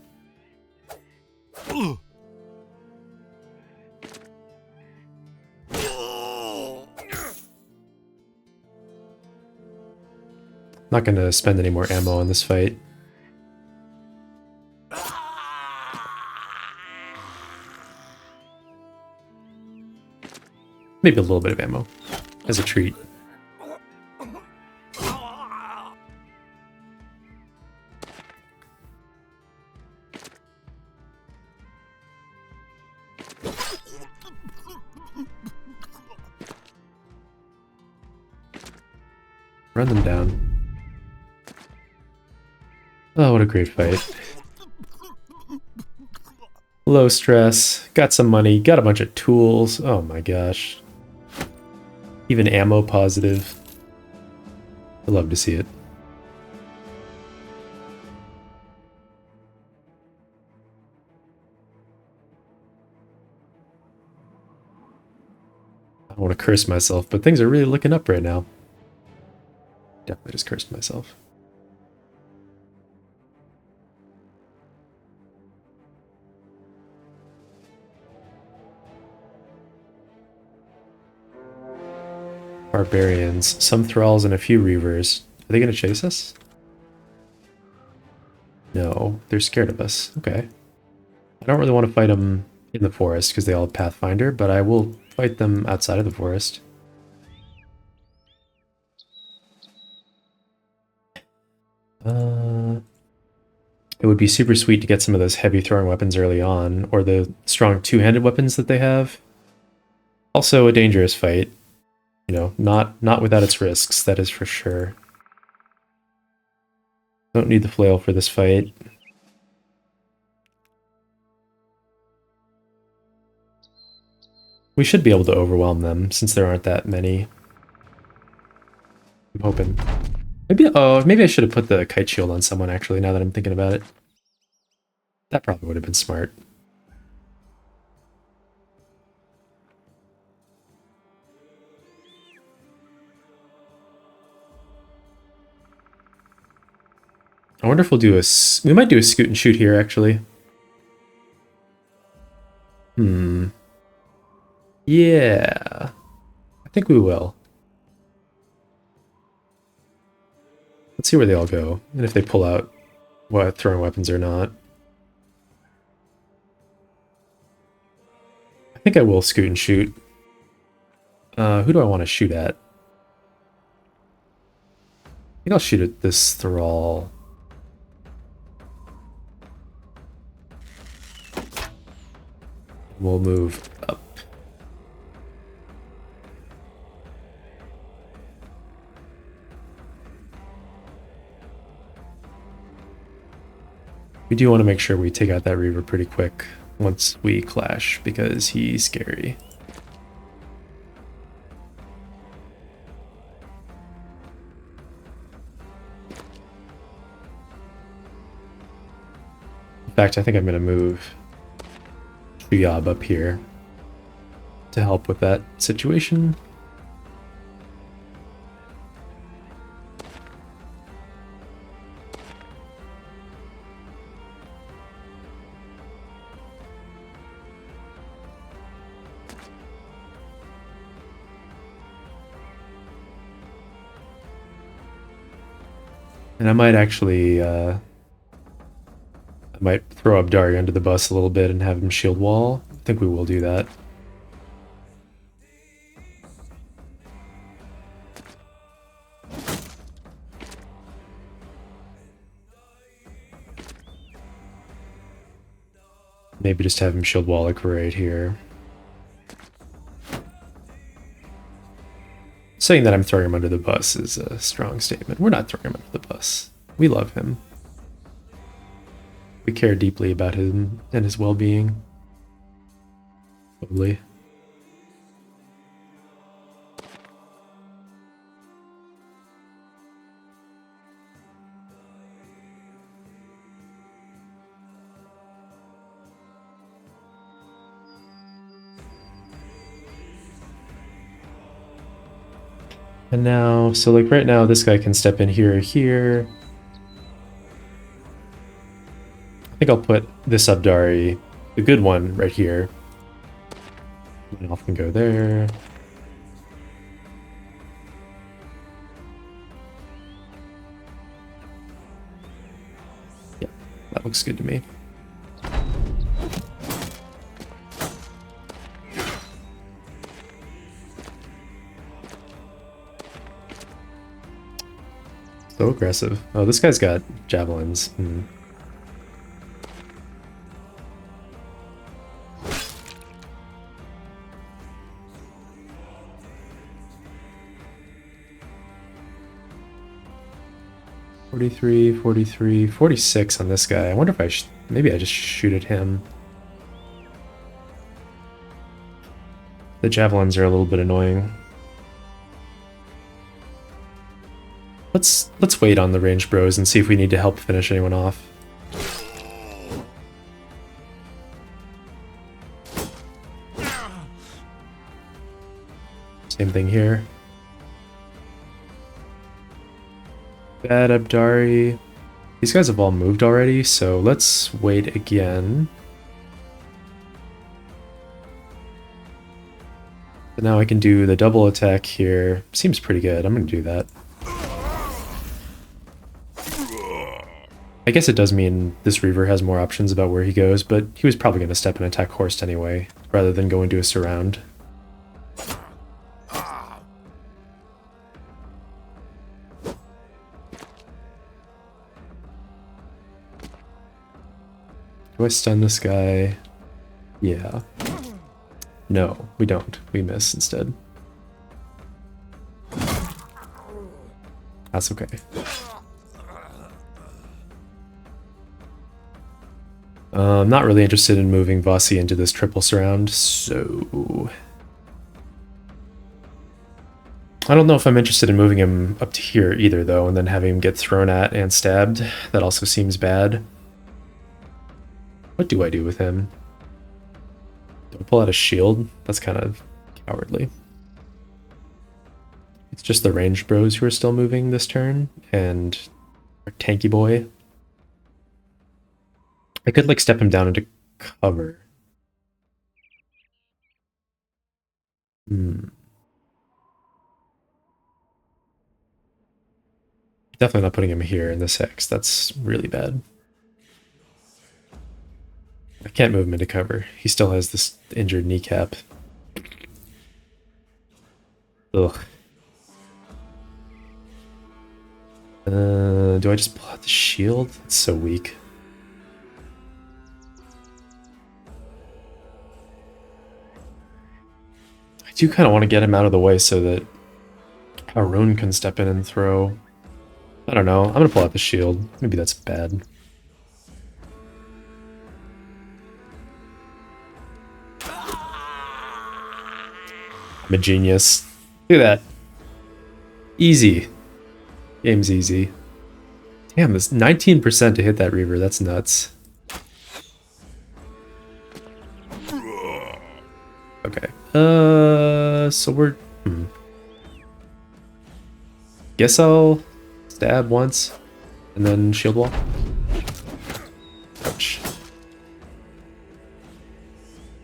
Not going to spend any more ammo on this fight. Maybe a little bit of ammo as a treat. Run them down. Oh, what a great fight. Low stress, got some money, got a bunch of tools. Oh my gosh. Even ammo positive. I love to see it. I don't want to curse myself, but things are really looking up right now. Definitely just cursed myself. Barbarians, some thralls, and a few reavers. Are they going to chase us? No, they're scared of us. Okay. I don't really want to fight them in the forest because they all have Pathfinder, but I will fight them outside of the forest. It would be super sweet to get some of those heavy throwing weapons early on, or the strong two-handed weapons that they have. Also a dangerous fight. You know, not without its risks, that is for sure. Don't need the flail for this fight. We should be able to overwhelm them, since there aren't that many. I'm hoping. Maybe I should have put the kite shield on someone, actually, now that I'm thinking about it. That probably would have been smart. I wonder if we'll do we might do a scoot and shoot here, actually. Yeah. I think we will. Let's see where they all go, and if they pull out throwing weapons or not. I think I will scoot and shoot. Who do I want to shoot at? I think I'll shoot at this thrall. We'll move up. We do want to make sure we take out that Reaver pretty quick once we clash, because he's scary. In fact, I think I'm going to move Triab up here to help with that situation. And I might actually, I might throw Abdari under the bus a little bit and have him shield wall. I think we will do that. Maybe just have him shield wall like right here. Saying that I'm throwing him under the bus is a strong statement. We're not throwing him under the bus. We love him. We care deeply about him and his well-being. Probably. And now, so like right now, this guy can step in here or here. I think I'll put this Abdari, the good one, right here. And off can go there. Yeah, that looks good to me. So aggressive. Oh, this guy's got javelins. Hmm. $43, $43, $46 on this guy. I wonder if I should... Maybe I just shoot at him. The javelins are a little bit annoying. Let's wait on the range bros and see if we need to help finish anyone off. Same thing here. Bad Abdari. These guys have all moved already, so let's wait again. So now I can do the double attack here. Seems pretty good. I'm gonna do that. I guess it does mean this Reaver has more options about where he goes, but he was probably going to step and attack Horst anyway, rather than go into a surround. Do I stun this guy? Yeah. No, we don't. We miss instead. That's okay. I'm not really interested in moving Vossi into this triple surround, so... I don't know if I'm interested in moving him up to here either, though, and then having him get thrown at and stabbed. That also seems bad. What do I do with him? Do I pull out a shield? That's kind of cowardly. It's just the ranged bros who are still moving this turn, and our tanky boy. I could, like, step him down into cover. Definitely not putting him here in this X. That's really bad. I can't move him into cover. He still has this injured kneecap. Ugh. Do I just pull out the shield? It's so weak. I do kind of want to get him out of the way so that Arun can step in and throw. I don't know. I'm going to pull out the shield. Maybe that's bad. I'm a genius. Look at that. Easy. Game's easy. Damn, this 19% to hit that Reaver. That's nuts. Okay. So we're... Guess I'll stab once and then shield wall. Ouch.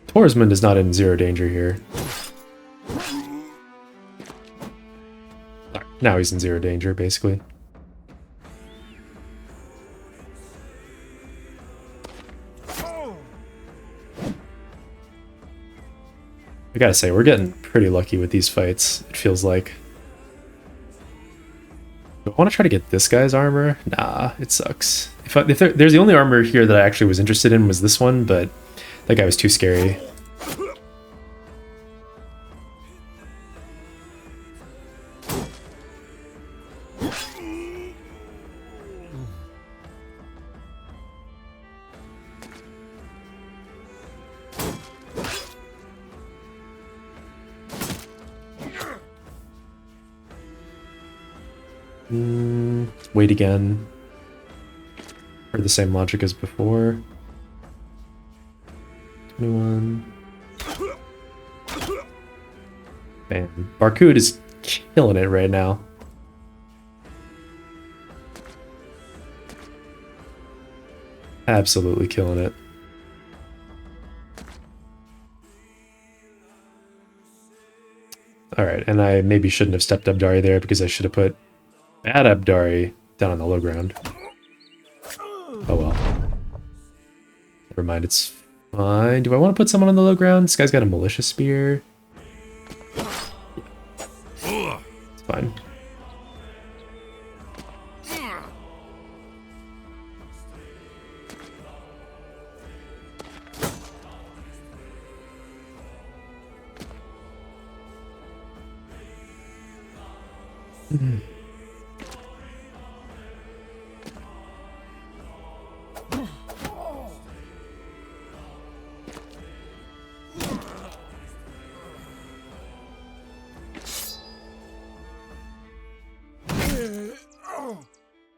Torsmund is not in zero danger here. Now he's in zero danger, basically. I gotta say, we're getting pretty lucky with these fights, it feels like. Do I want to try to get this guy's armor? Nah, it sucks. If there's the only armor here that I actually was interested in was this one, but that guy was too scary. Wait again. For the same logic as before. 21. Bam. Barcud is killing it right now. Absolutely killing it. Alright, and I maybe shouldn't have stepped Abdari there because I should have put bad Abdari down on the low ground. Oh well. Never mind, it's fine. Do I want to put someone on the low ground? This guy's got a militia spear. It's fine.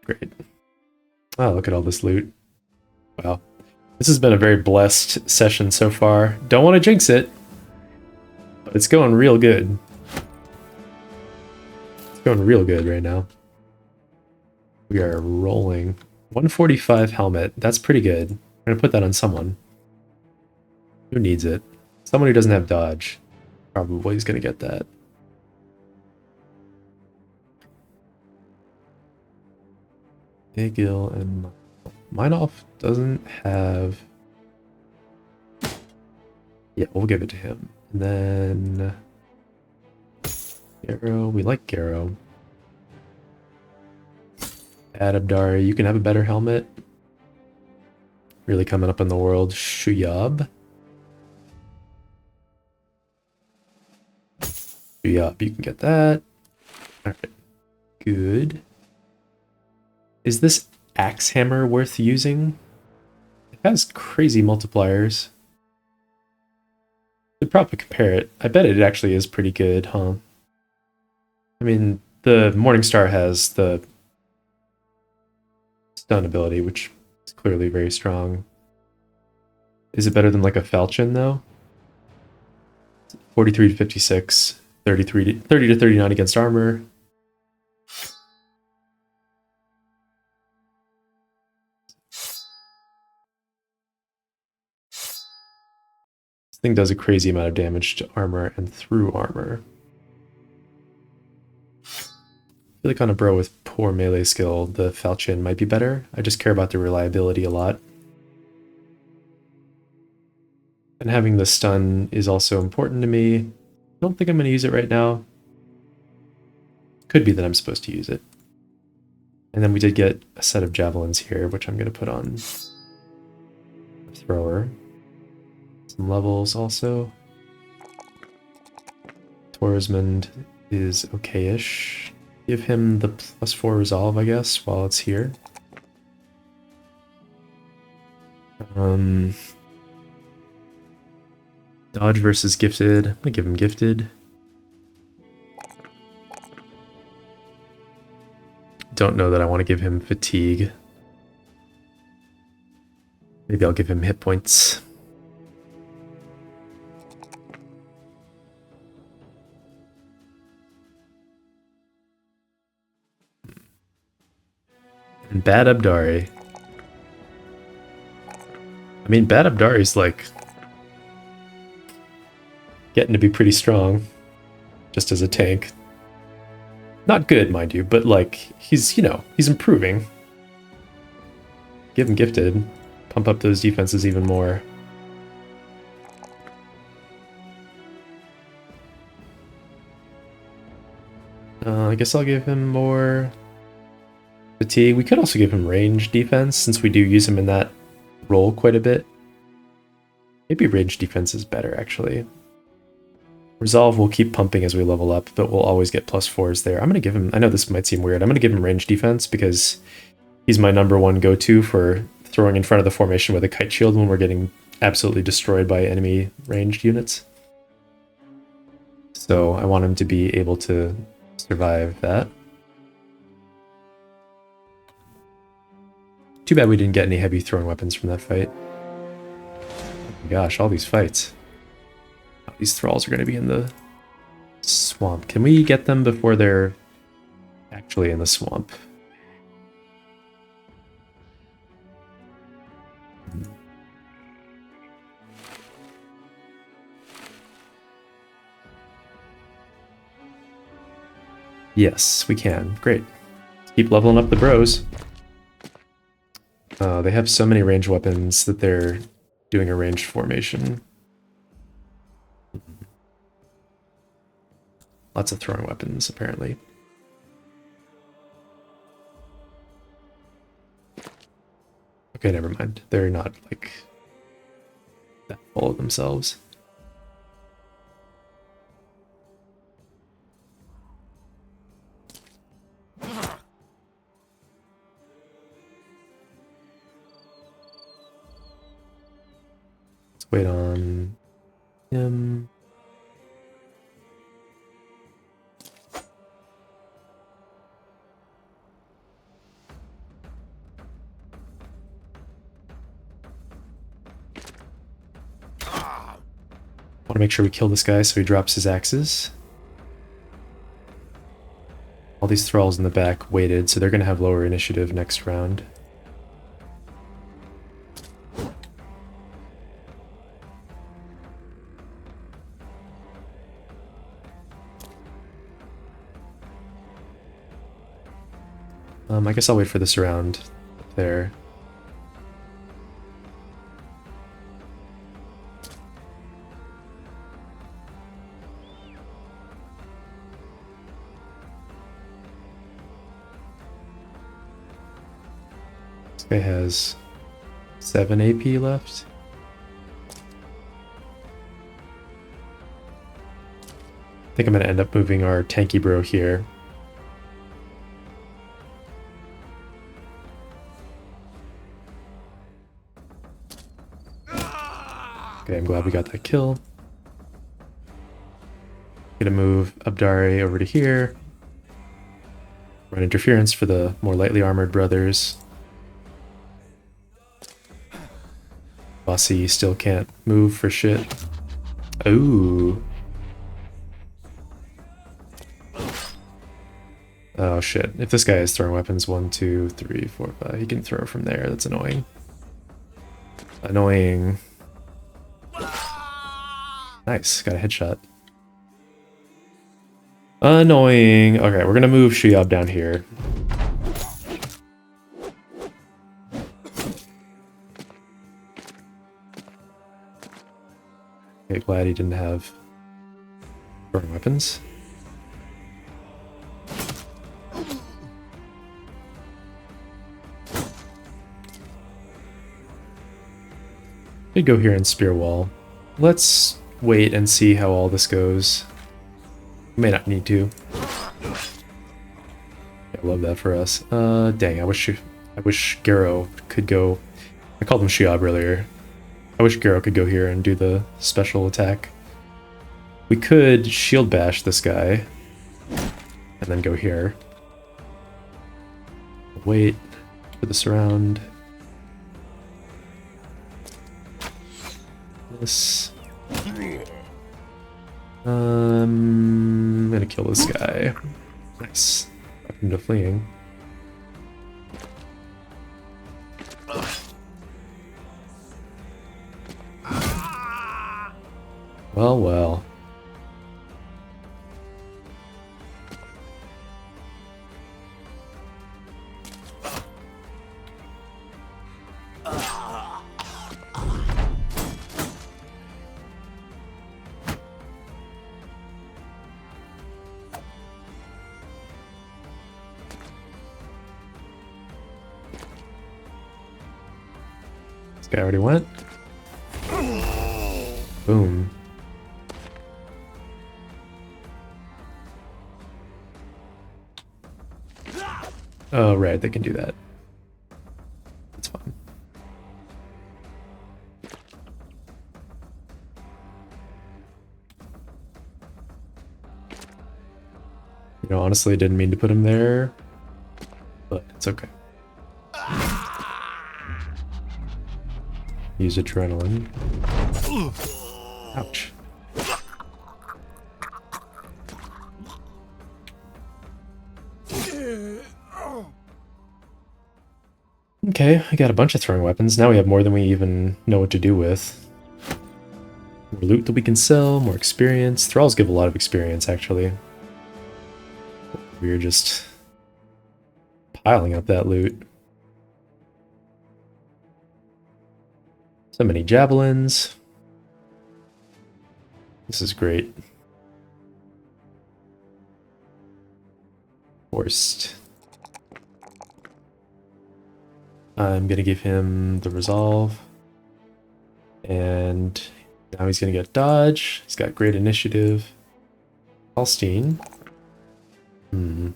Great. Oh, look at all this loot. Wow. This has been a very blessed session so far. Don't want to jinx it, but it's going real good. It's going real good right now. We are rolling. 145 helmet. That's pretty good. I'm going to put that on someone. Who needs it? Someone who doesn't have dodge. Probably is going to get that. Egil and Meinolf doesn't have... Yeah, we'll give it to him. And then... Garrow, we like Garrow. Adabdari, you can have a better helmet. Really coming up in the world. Shuyab. Shuyab, you can get that. Alright, good. Is this axe hammer worth using? It has crazy multipliers. Could probably compare it. I bet it actually is pretty good, huh? I mean, the Morningstar has the stun ability, which is clearly very strong. Is it better than like a Falchion, though? 43 to 56, 30 to 39 against armor. Thing does a crazy amount of damage to armor and through armor. I feel like on a bro with poor melee skill, the Falchion might be better. I just care about the reliability a lot. And having the stun is also important to me. I don't think I'm going to use it right now. Could be that I'm supposed to use it. And then we did get a set of javelins here, which I'm going to put on thrower. Some levels also. Torismond is okay-ish. Give him the +4 resolve, I guess, while it's here. Dodge versus gifted. I'm gonna give him gifted. Don't know that I want to give him fatigue. Maybe I'll give him hit points. And Bad Abdari. I mean, Bad Abdari's like getting to be pretty strong, just as a tank. Not good, mind you, but like he's, you know, he's improving. Give him gifted, pump up those defenses even more. I guess I'll give him more fatigue. We could also give him range defense, since we do use him in that role quite a bit. Maybe range defense is better, actually. Resolve will keep pumping as we level up, but we'll always get +4s there. I'm going to give him... I know this might seem weird. I'm going to give him range defense because he's my #1 go-to for throwing in front of the formation with a kite shield when we're getting absolutely destroyed by enemy ranged units. So I want him to be able to survive that. Too bad we didn't get any heavy throwing weapons from that fight. Oh my gosh, all these fights. These thralls are going to be in the Swamp. Can we get them before they're actually in the swamp? Yes, we can. Great. Let's keep leveling up the bros. They have so many ranged weapons that they're doing a ranged formation. Lots of throwing weapons, apparently. Okay, never mind. They're not, like, that full of themselves. Let's wait on him. Want to make sure we kill this guy so he drops his axes. All these thralls in the back waited, so they're going to have lower initiative next round. I guess I'll wait for this round up there. This guy has 7 AP left. I think I'm going to end up moving our tanky bro here. Okay, I'm glad we got that kill. Gonna move Abdari over to here. Run interference for the more lightly armored brothers. Bossy still can't move for shit. Ooh. Oh shit. If this guy is throwing weapons, 1, 2, 3, 4, 5, he can throw from there. That's annoying. Annoying. Nice, got a headshot. Annoying. Okay, we're gonna move Shiab down here. Okay, glad he didn't have throwing weapons. Could go here and spear wall. Let's wait and see how all this goes. May not need to. I love that for us. Dang, I wish Garo could go. I called him Shiab earlier. I wish Garo could go here and do the special attack. We could shield bash this guy and then go here. Wait for this round. This. I'm gonna kill this guy. Nice. Back into fleeing. Well, well. This guy already went. Boom. Oh, right, they can do that. That's fine. You know, honestly, I didn't mean to put him there, but it's okay. Use adrenaline. Ouch. Okay, I got a bunch of throwing weapons. Now we have more than we even know what to do with. More loot that we can sell, more experience. Thralls give a lot of experience, actually. We're just piling up that loot. So many javelins. This is great. Forced. I'm gonna give him the resolve. And now he's gonna get dodge. He's got great initiative. Holstein. +1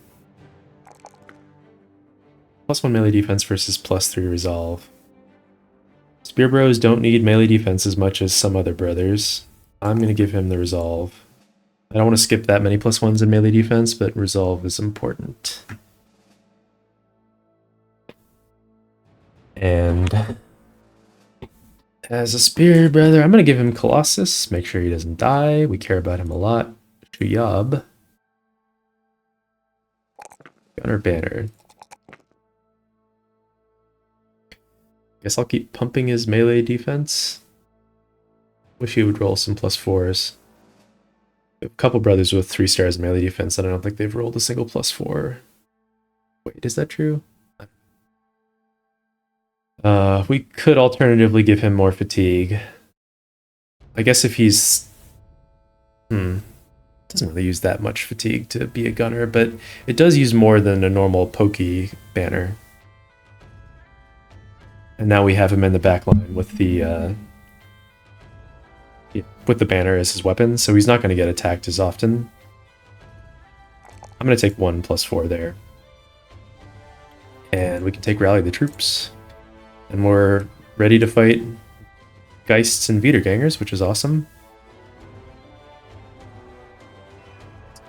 melee defense versus +3 resolve. Spear bros don't need melee defense as much as some other brothers. I'm gonna give him the resolve. I don't want to skip that many +1s in melee defense, but resolve is important. And as a spear brother, I'm going to give him Colossus. Make sure he doesn't die. We care about him a lot. Shuyab. Gunner banner. Guess I'll keep pumping his melee defense. Wish he would roll some +4s. A couple brothers with 3 stars in melee defense, and I don't think they've rolled a single +4. Wait, is that true? We could alternatively give him more fatigue. I guess if he's... doesn't really use that much fatigue to be a gunner, but it does use more than a normal pokey banner. And now we have him in the back line with the banner as his weapon, so he's not going to get attacked as often. I'm going to take 1 +4 there. And we can take Rally the Troops. And we're ready to fight Geists and Wiedergangers, which is awesome.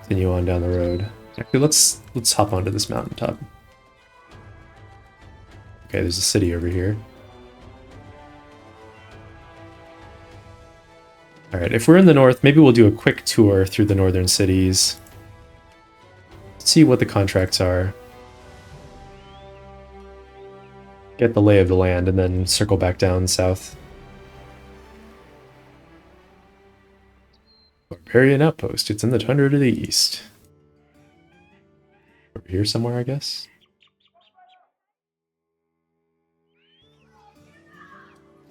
Continue on down the road. Actually, let's hop onto this mountaintop. Okay, there's a city over here. Alright, if we're in the north, maybe we'll do a quick tour through the northern cities. See what the contracts are. Get the lay of the land, and then circle back down south. Barbarian outpost. It's in the tundra to the east. Over here somewhere, I guess.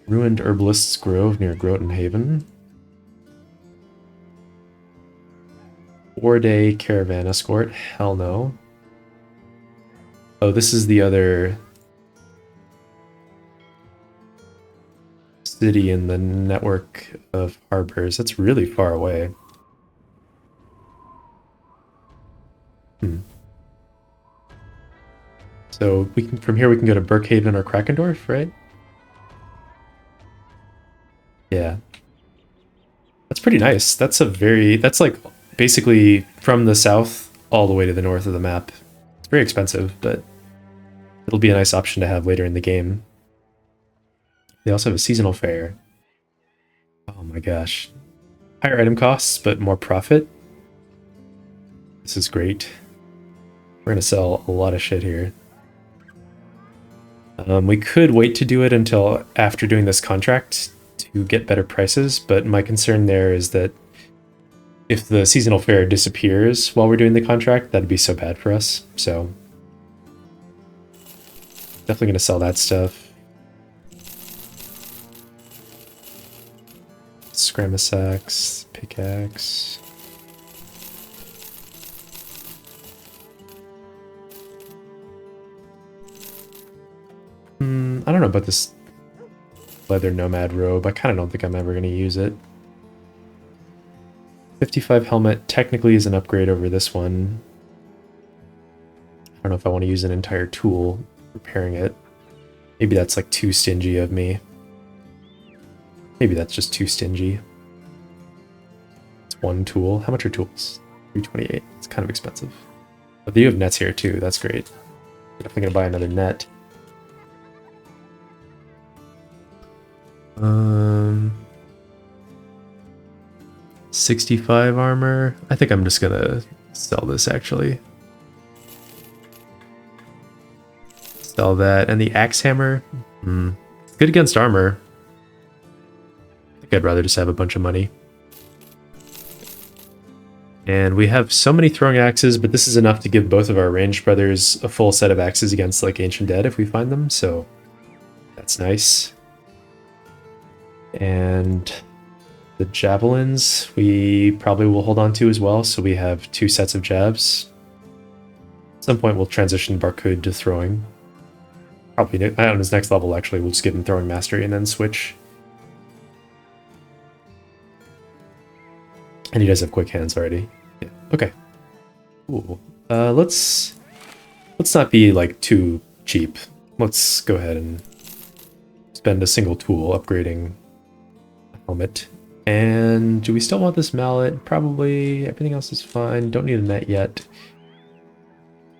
Ruined Herbalist's Grove near Groton Haven. 4-day caravan escort. Hell no. Oh, this is the other city in the network of harbors. That's really far away. So we can, from here we can go to Burkhaven or Krakendorf, right? Yeah. That's pretty nice. That's like basically from the south all the way to the north of the map. It's very expensive, but it'll be a nice option to have later in the game. They also have a seasonal fair. Oh my gosh. Higher item costs, but more profit. This is great. We're gonna sell a lot of shit here. We could wait to do it until after doing this contract to get better prices, but my concern there is that if the seasonal fair disappears while we're doing the contract, that'd be so bad for us. So definitely gonna sell that stuff. Scramasax, pickaxe. I don't know about this leather nomad robe. I kind of don't think I'm ever going to use it. 55 helmet technically is an upgrade over this one. I don't know if I want to use an entire tool repairing it. Maybe that's like too stingy of me. Maybe that's just too stingy. It's one tool. How much are tools? 328. It's kind of expensive. But you have nets here too. That's great. Definitely going to buy another net. 65 armor. I think I'm just gonna sell this actually. Sell that. And the axe hammer. Good against armor. I think I'd rather just have a bunch of money. And we have so many throwing axes, but this is enough to give both of our ranged brothers a full set of axes against like Ancient Dead if we find them, so that's nice. And the javelins we probably will hold on to as well, so we have 2 sets of jabs. At some point we'll transition Barcud to throwing. Probably on his next level actually, we'll just give him throwing mastery and then switch. And he does have quick hands already. Yeah. Okay. Ooh. Let's not be like too cheap. Let's go ahead and spend a single tool upgrading a helmet. And do we still want this mallet? Probably. Everything else is fine. Don't need a net yet.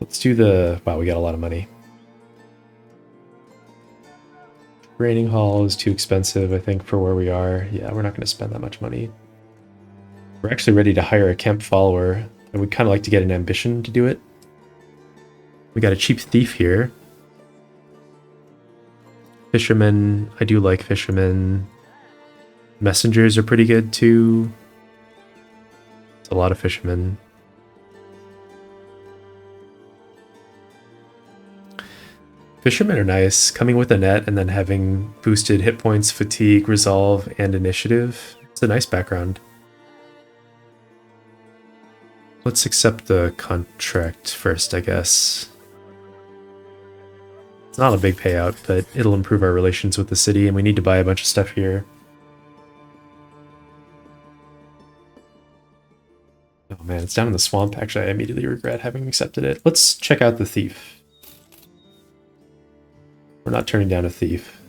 Let's do the... Wow, we got a lot of money. Training hall is too expensive, I think, for where we are. Yeah, we're not going to spend that much money. We're actually ready to hire a camp follower, and we'd kind of like to get an ambition to do it. We got a cheap thief here. Fishermen, I do like fishermen. Messengers are pretty good too. It's a lot of fishermen. Fishermen are nice, coming with a net and then having boosted hit points, fatigue, resolve, and initiative. It's a nice background. Let's accept the contract first, I guess. It's not a big payout, but it'll improve our relations with the city, and we need to buy a bunch of stuff here. Oh man, it's down in the swamp. Actually, I immediately regret having accepted it. Let's check out the thief. We're not turning down a thief.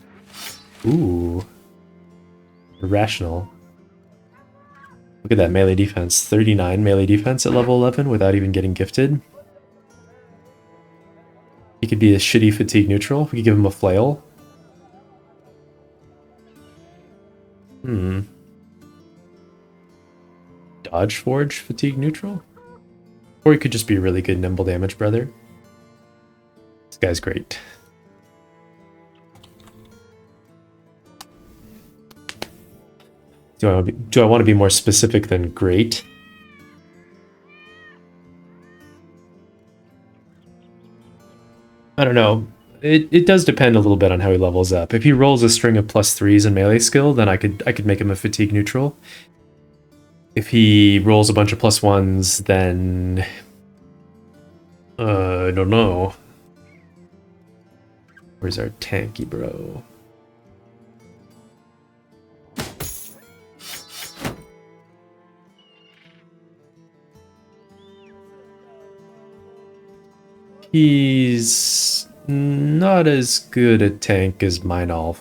Ooh. Irrational. Look at that melee defense. 39 melee defense at level 11 without even getting gifted. He could be a shitty fatigue neutral. We could give him a flail. Dodge forge fatigue neutral? Or he could just be a really good nimble damage brother. This guy's great. Do I want to be more specific than great? I don't know. It does depend a little bit on how he levels up. If he rolls a string of +3s in melee skill, then I could make him a fatigue neutral. If he rolls a bunch of +1s, then I don't know. Where's our tanky bro? He's not as good a tank as Meinolf.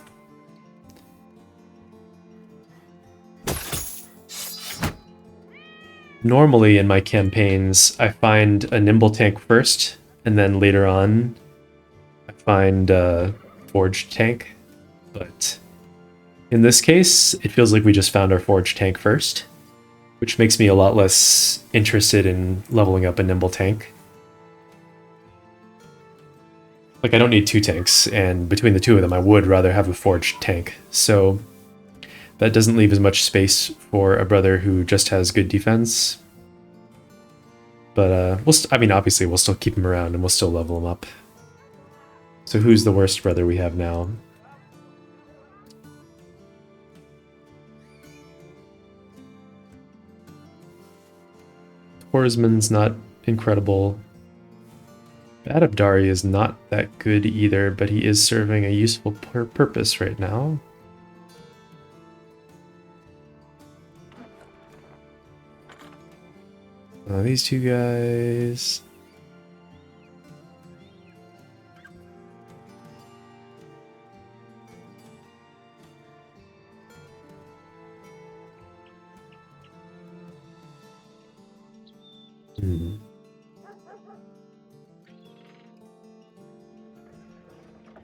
Normally in my campaigns, I find a nimble tank first, and then later on, I find a forged tank. But in this case, it feels like we just found our forged tank first, which makes me a lot less interested in leveling up a nimble tank. Like, I don't need 2 tanks, and between the 2 of them, I would rather have a forged tank. So that doesn't leave as much space for a brother who just has good defense. But, I mean, obviously, we'll still keep him around, and we'll still level him up. So who's the worst brother we have now? Horseman's not incredible. Bad Abdari is not that good either, but he is serving a useful purpose right now. These 2 guys...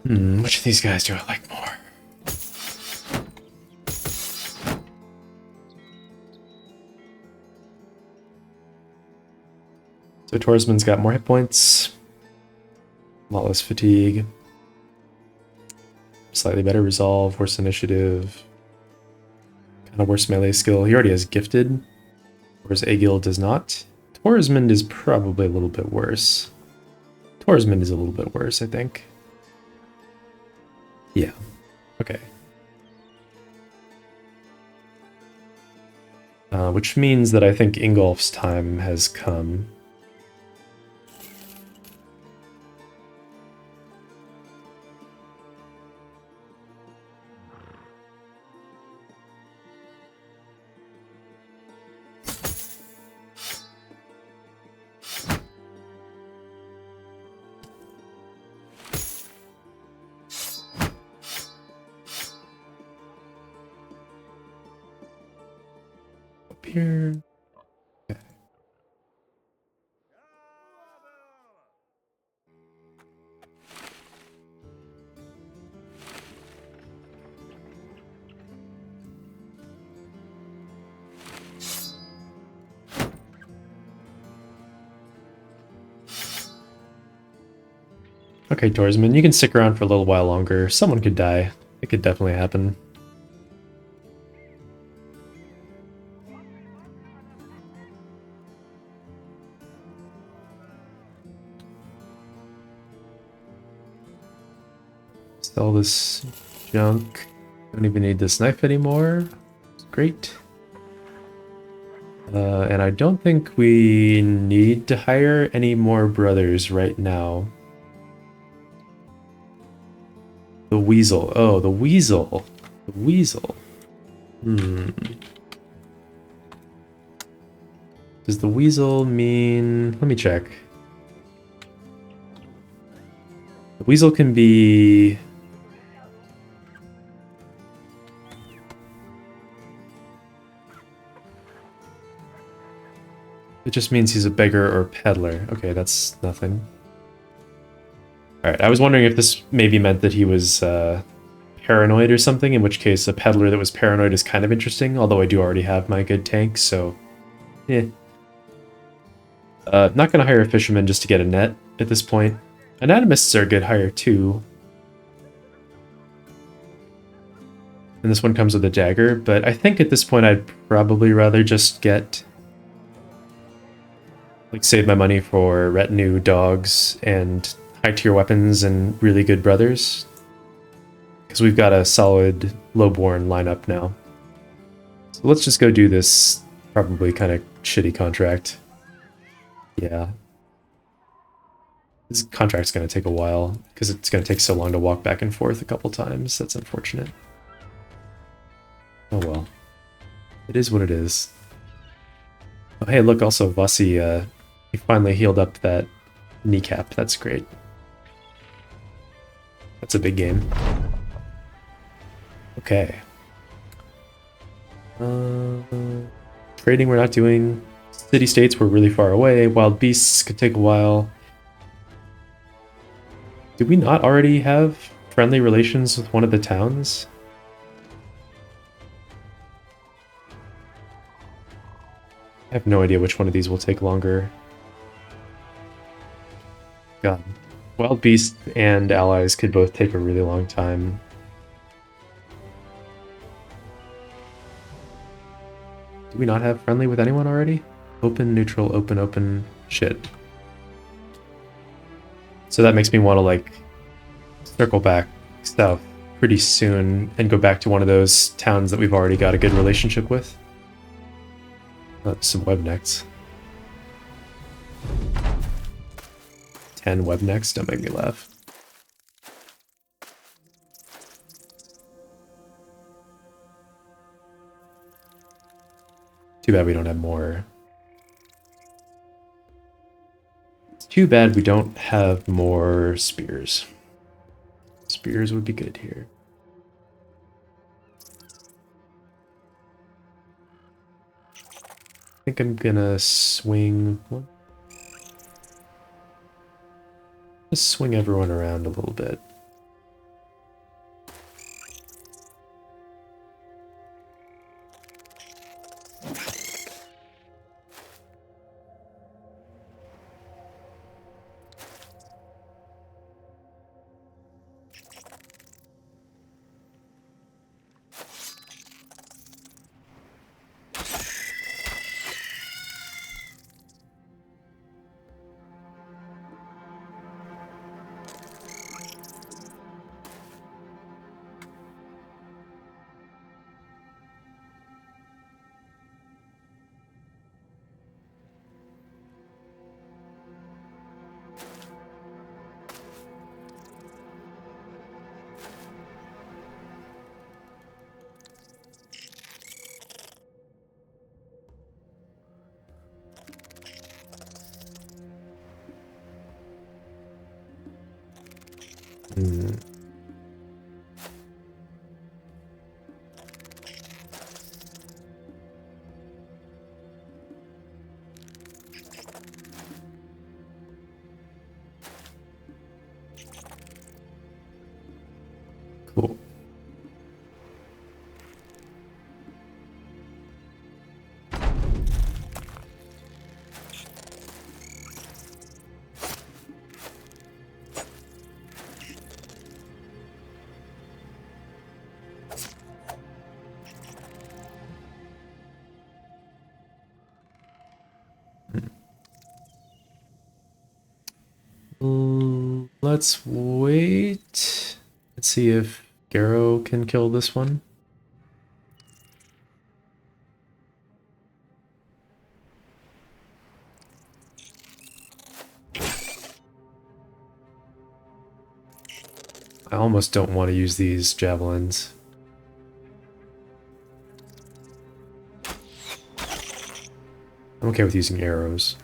Which of these guys do I like more? So Torsman's got more hit points, a lot less fatigue. slightly better resolve, worse initiative, kind of worse melee skill. He already has gifted, whereas Aegil does not. Torismond is probably a little bit worse. Torismond is a little bit worse, I think. Yeah. Okay. Which means that I think Ingolf's time has come. Up here. Okay. Okay, Torsman, you can stick around for a little while longer. Someone could die. It could definitely happen. Sell this junk. Don't even need this knife anymore. Great. And I don't think we need to hire any more brothers right now. The Weasel. Oh, the Weasel. The Weasel. Does the Weasel mean... Let me check. The Weasel can be... It just means he's a beggar or peddler. Okay, that's nothing. Alright, I was wondering if this maybe meant that he was paranoid or something, in which case a peddler that was paranoid is kind of interesting, although I do already have my good tank, so... Eh. Not gonna hire a fisherman just to get a net at this point. Anatomists are a good hire too. And this one comes with a dagger, but I think at this point I'd probably rather just get... like, save my money for retinue, dogs, and high-tier weapons and really good brothers. Because we've got a solid lowborn lineup now. So let's just go do this probably kind of shitty contract. Yeah. This contract's going to take a while, because it's going to take so long to walk back and forth a couple times. That's unfortunate. Oh well. It is what it is. Oh hey, look, also Vasi, he finally healed up that kneecap. That's great. That's a big game. Okay. Trading we're not doing. City-states we're really far away. Wild beasts could take a while. Did we not already have friendly relations with one of the towns? I have no idea which one of these will take longer. God. Wild beasts and allies could both take a really long time. Do we not have friendly with anyone already? Open, neutral, open, open, shit. So that makes me want to, like, circle back south pretty soon and go back to one of those towns that we've already got a good relationship with. Some Webknechts. 10 Webknechts, don't make me laugh. Too bad we don't have more. It's too bad we don't have more spears. Spears would be good here. I think I'm gonna swing... What? Just swing everyone around a little bit. Hmm. Cool. Let's wait. Let's see if Garrow can kill this one. I almost don't want to use these javelins. I'm okay with using arrows.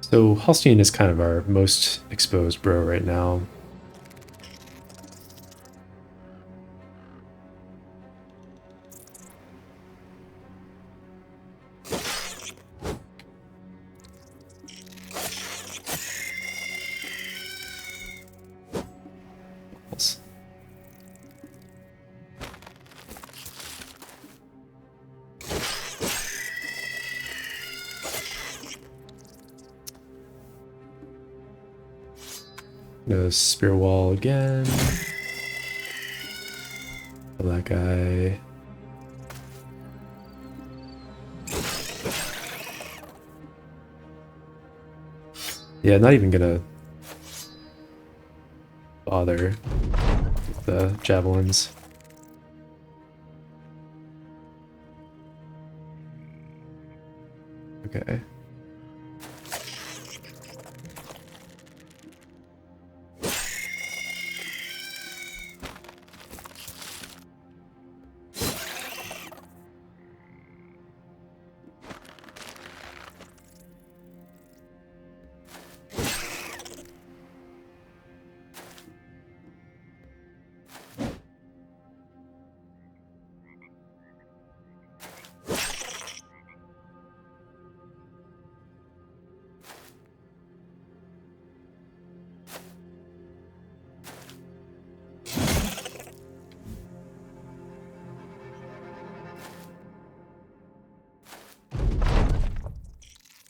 So Holstein is kind of our most exposed bro right now. No spear wall again. Kill that guy. Yeah, not even gonna bother with the javelins. Okay.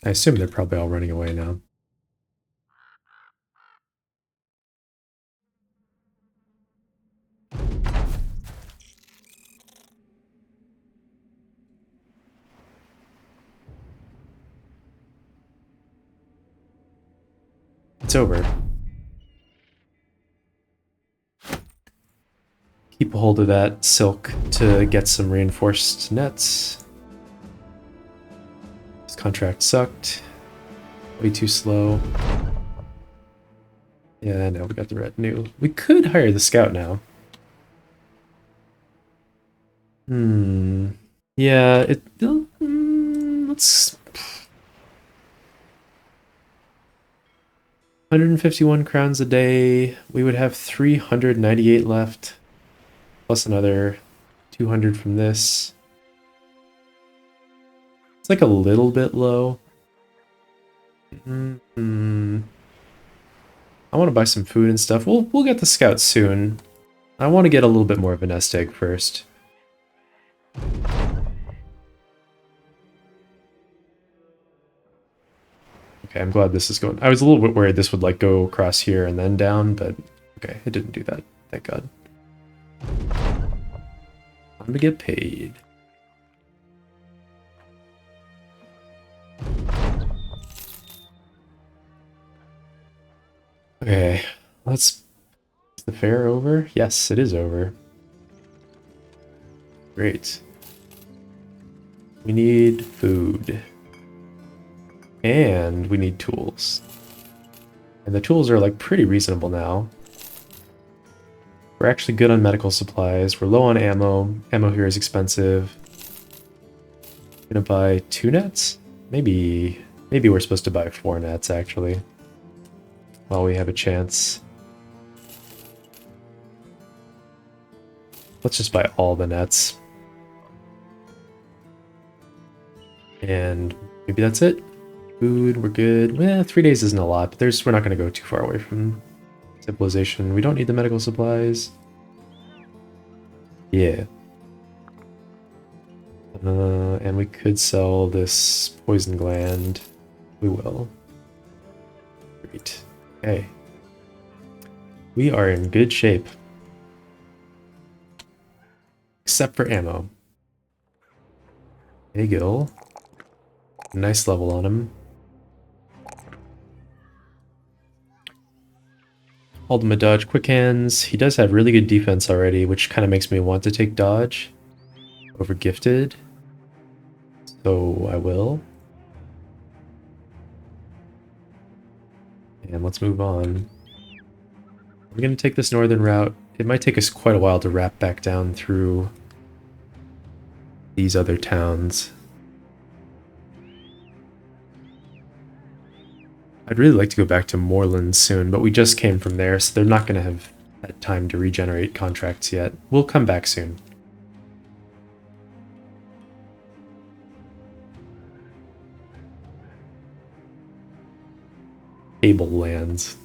I assume they're probably all running away now. It's over. Keep a hold of that silk to get some reinforced nets. This contract sucked. Way too slow. Yeah, now we got the retinue. We could hire the scout now. Yeah, let's... 151 crowns a day. We would have 398 left. Plus another 200 from this. It's like a little bit low. I want to buy some food and stuff. We'll get the scout soon. I want to get a little bit more of a nest egg first. Okay, I'm glad this is going. I was a little bit worried this would like go across here and then down, but okay, it didn't do that. Thank God. Time to get paid. Okay, is the fair over? Yes, it is over. Great. We need food. And we need tools. And the tools are like pretty reasonable now. We're actually good on medical supplies. We're low on ammo. Ammo here is expensive. Gonna buy 2 nets? Maybe we're supposed to buy 4 nets actually. While we have a chance. Let's just buy all the nets. And maybe that's it. Food, we're good. Well, 3 days isn't a lot, but we're not going to go too far away from civilization. We don't need the medical supplies. Yeah. And we could sell this poison gland. We will. Great. Okay. We are in good shape. Except for ammo. There you go. Nice level on him. Hold him a dodge, quick hands. He does have really good defense already, which kind of makes me want to take dodge over gifted. So I will. And let's move on. We're going to take this northern route. It might take us quite a while to wrap back down through these other towns. I'd really like to go back to Moreland soon, but we just came from there, so they're not going to have had time to regenerate contracts yet. We'll come back soon. Able lands.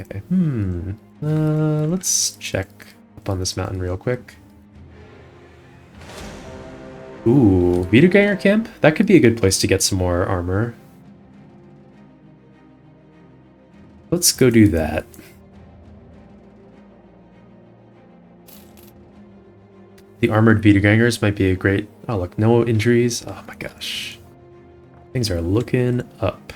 Okay. Let's check up on this mountain real quick. Ooh, Wiederganger camp? That could be a good place to get some more armor. Let's go do that. The armored Wiedergangers might be a great... Oh, look, no injuries. Oh my gosh. Things are looking up.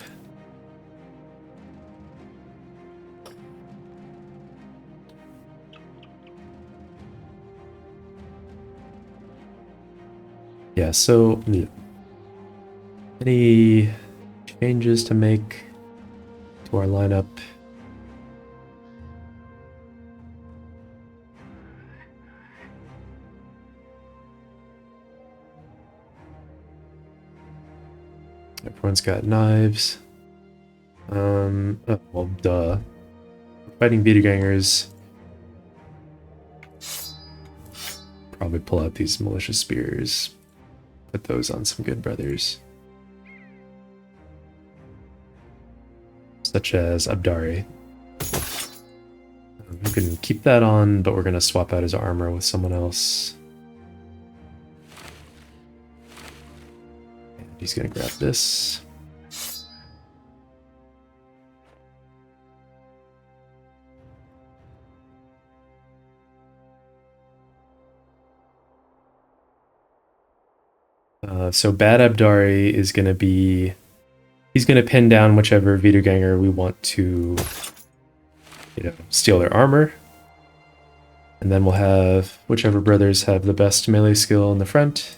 Yeah, so... Any changes to make to our lineup? Everyone's got knives. Oh, well, duh. Fighting Wiedergangers. Probably pull out these malicious spears. Put those on some good brothers. Such as Abdari. We can keep that on, but we're going to swap out his armor with someone else. And he's going to grab this. So Bad Abdari is going to be... He's going to pin down whichever Wiederganger we want to, steal their armor. And then we'll have whichever brothers have the best melee skill in the front.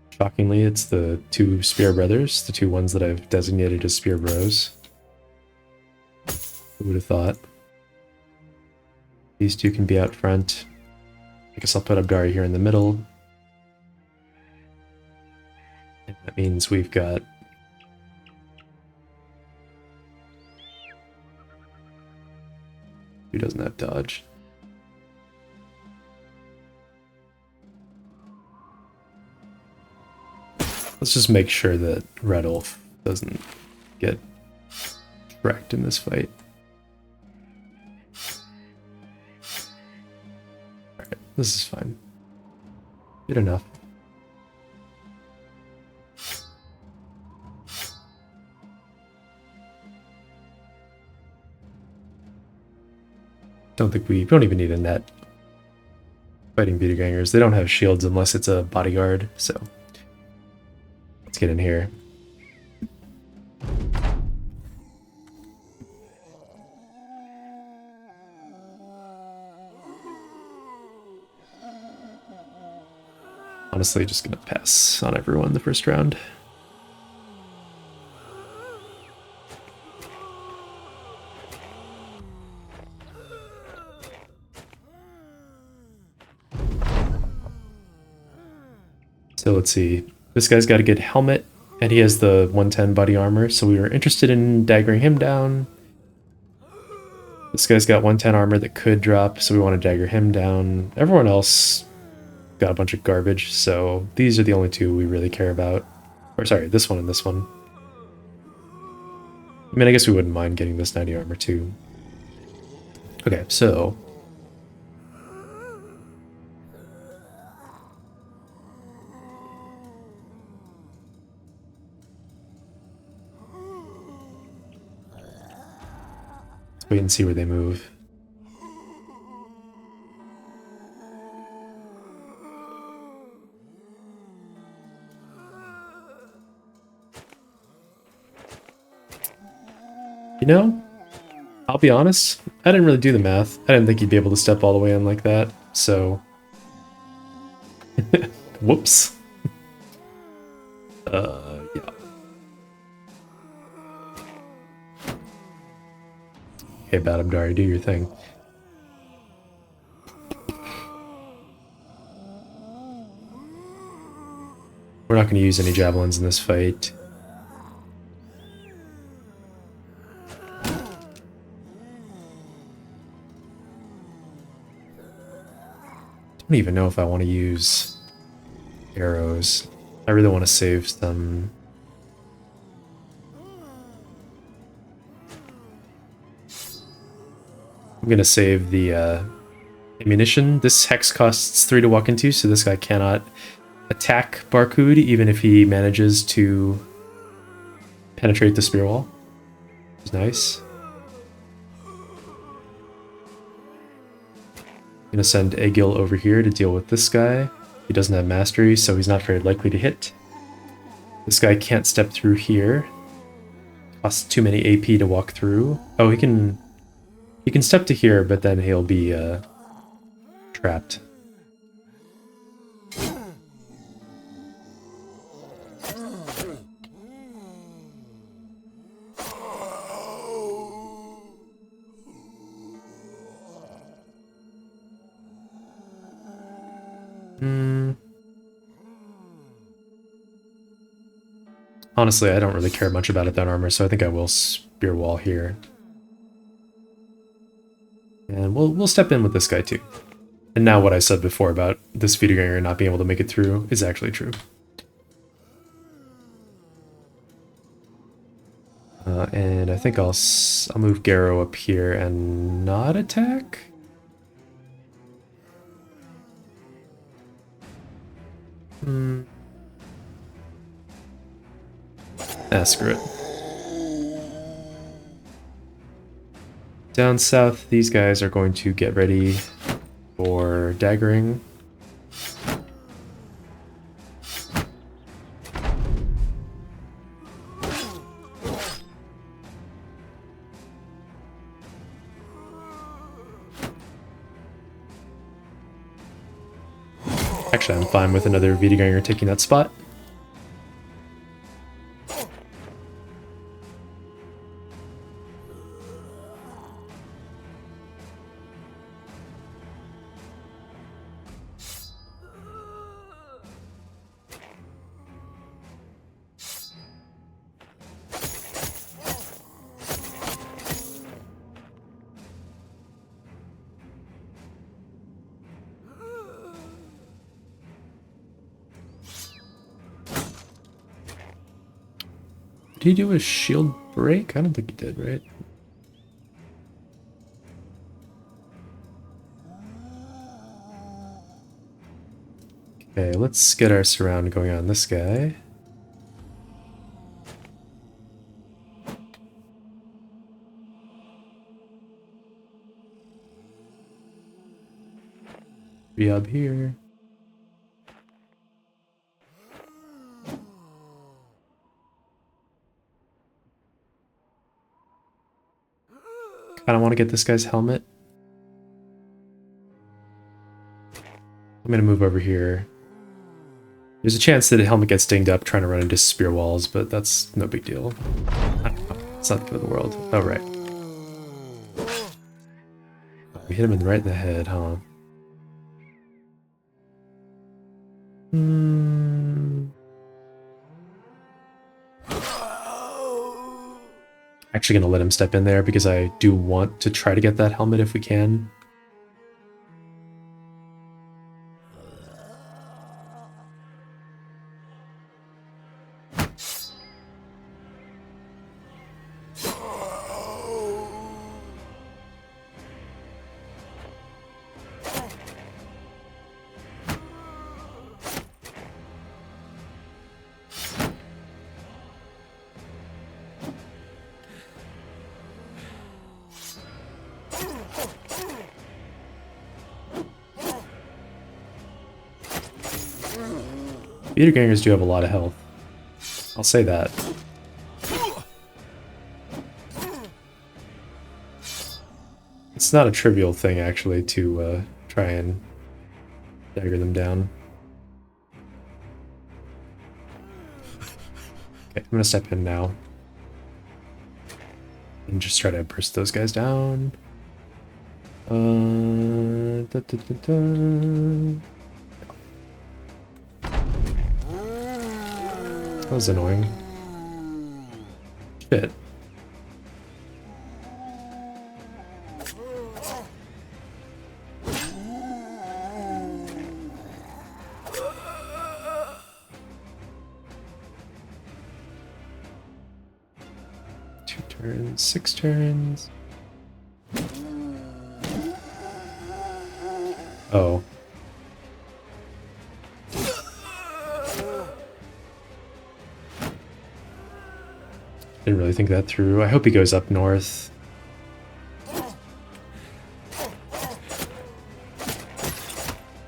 Shockingly, it's the two spear brothers, the two ones that I've designated as spear bros. Who would have thought? These two can be out front. I guess I'll put Abdari here in the middle. And that means we've got... Who doesn't have dodge? Let's just make sure that Red Wolf doesn't get wrecked in this fight. Alright, this is fine. Good enough. We don't even need a net. Fighting Wiedergangers. They don't have shields unless it's a bodyguard, so let's get in here. Honestly, just gonna pass on everyone the first round. So let's see. This guy's got a good helmet, and he has the 110 body armor, so we were interested in daggering him down. This guy's got 110 armor that could drop, so we want to dagger him down. Everyone else got a bunch of garbage, so these are the only two we really care about. Or sorry, this one and this one. I mean, I guess we wouldn't mind getting this 90 armor too. Okay, so... let's wait and see where they move. You know, I'll be honest, I didn't really do the math. I didn't think you'd be able to step all the way in like that, so... Whoops. Yeah. Okay, Bad Abdari, do your thing. We're not going to use any javelins in this fight. I don't even know if I want to use arrows. I really want to save some. I'm going to save the ammunition. This hex costs 3 to walk into, so this guy cannot attack Barcud even if he manages to penetrate the spear wall. Which is nice. Gonna send Egil over here to deal with this guy. He doesn't have mastery, so he's not very likely to hit. This guy can't step through here. Costs too many AP to walk through. Oh, he can step to here, but then he'll be trapped. Honestly, I don't really care much about it, that armor, so I think I will spear wall here. And we'll step in with this guy too. And now what I said before about this Wiederganger not being able to make it through is actually true. And I think I'll move Garrow up here and not attack? Screw it. Down south, these guys are going to get ready for daggering. Actually, I'm fine with another Wiederganger taking that spot. Did he do a shield break? I don't think he did, right? Okay, let's get our surround going on this guy. Be up here. Kind of want to get this guy's helmet. I'm going to move over here. There's a chance that the helmet gets dinged up trying to run into spear walls, but that's no big deal. I don't know. It's not the end of the world. Oh, right. We hit him right in the head, huh? actually going to let him step in there because I do want to try to get that helmet if we can. Wiedergangers do have a lot of health. I'll say that. It's not a trivial thing, actually, to try and dagger them down. Okay, I'm gonna step in now. And just try to burst those guys down. That was annoying. Shit. Two turns, 6 turns. Oh. Didn't really think that through. I hope he goes up north.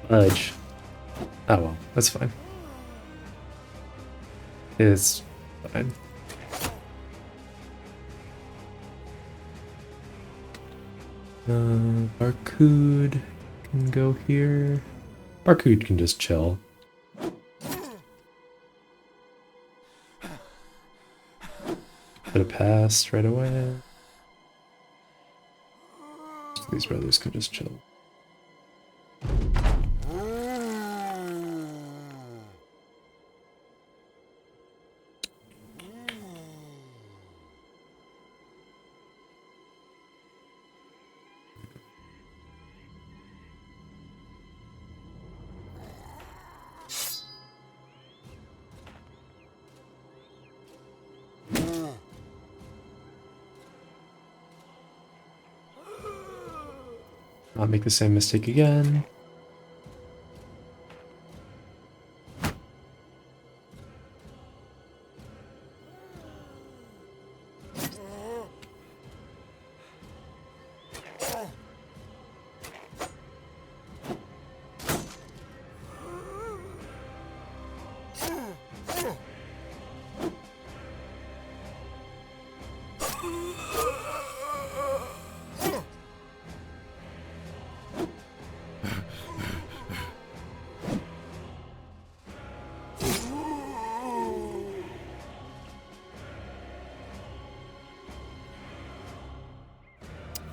Fudge. Oh well, that's fine. It's fine. Barcode can go here. Barcode can just chill. Could have passed right away. These brothers can just chill. Not make the same mistake again.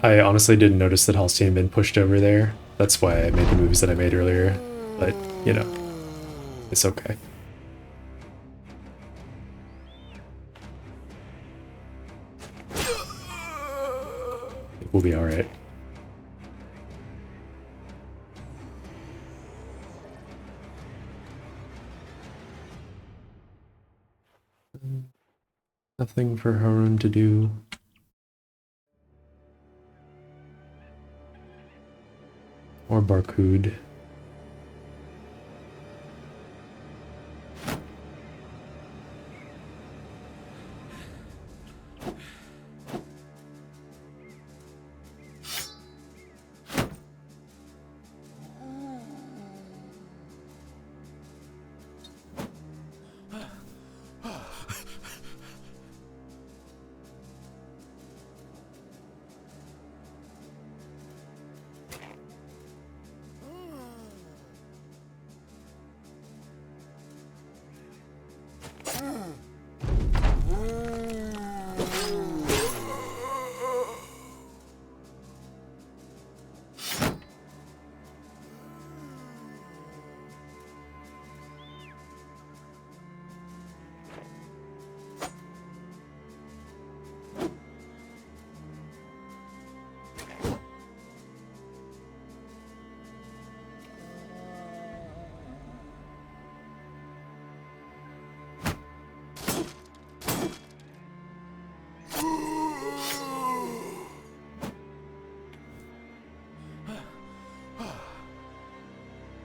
I honestly didn't notice that Halstein had been pushed over there. That's why I made the moves that I made earlier. But, you know, it's okay. We'll be alright. Nothing for Harun to do. Or Barcode.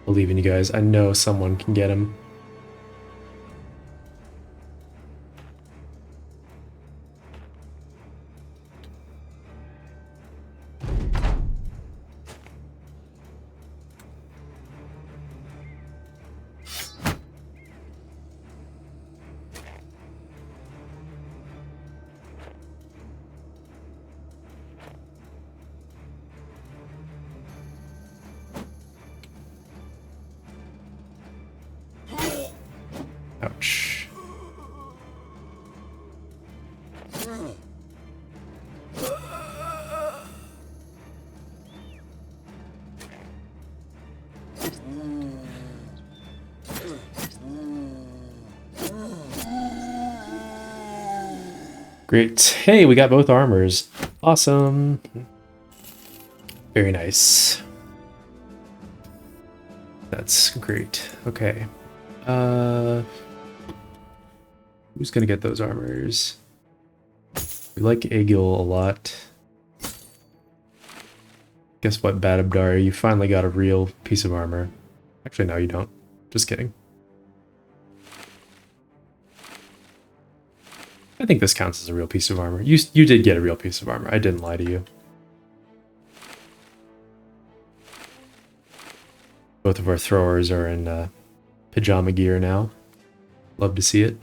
believe in you guys. I know someone can get him. Ouch. Great. Hey, we got both armors. Awesome. Very nice. That's great. Okay. Who's gonna get those armors? We like Aegil a lot. Guess what, Bad Abdari? You finally got a real piece of armor. Actually, no, you don't. Just kidding. I think this counts as a real piece of armor. You did get a real piece of armor. I didn't lie to you. Both of our throwers are in pajama gear now. Love to see it.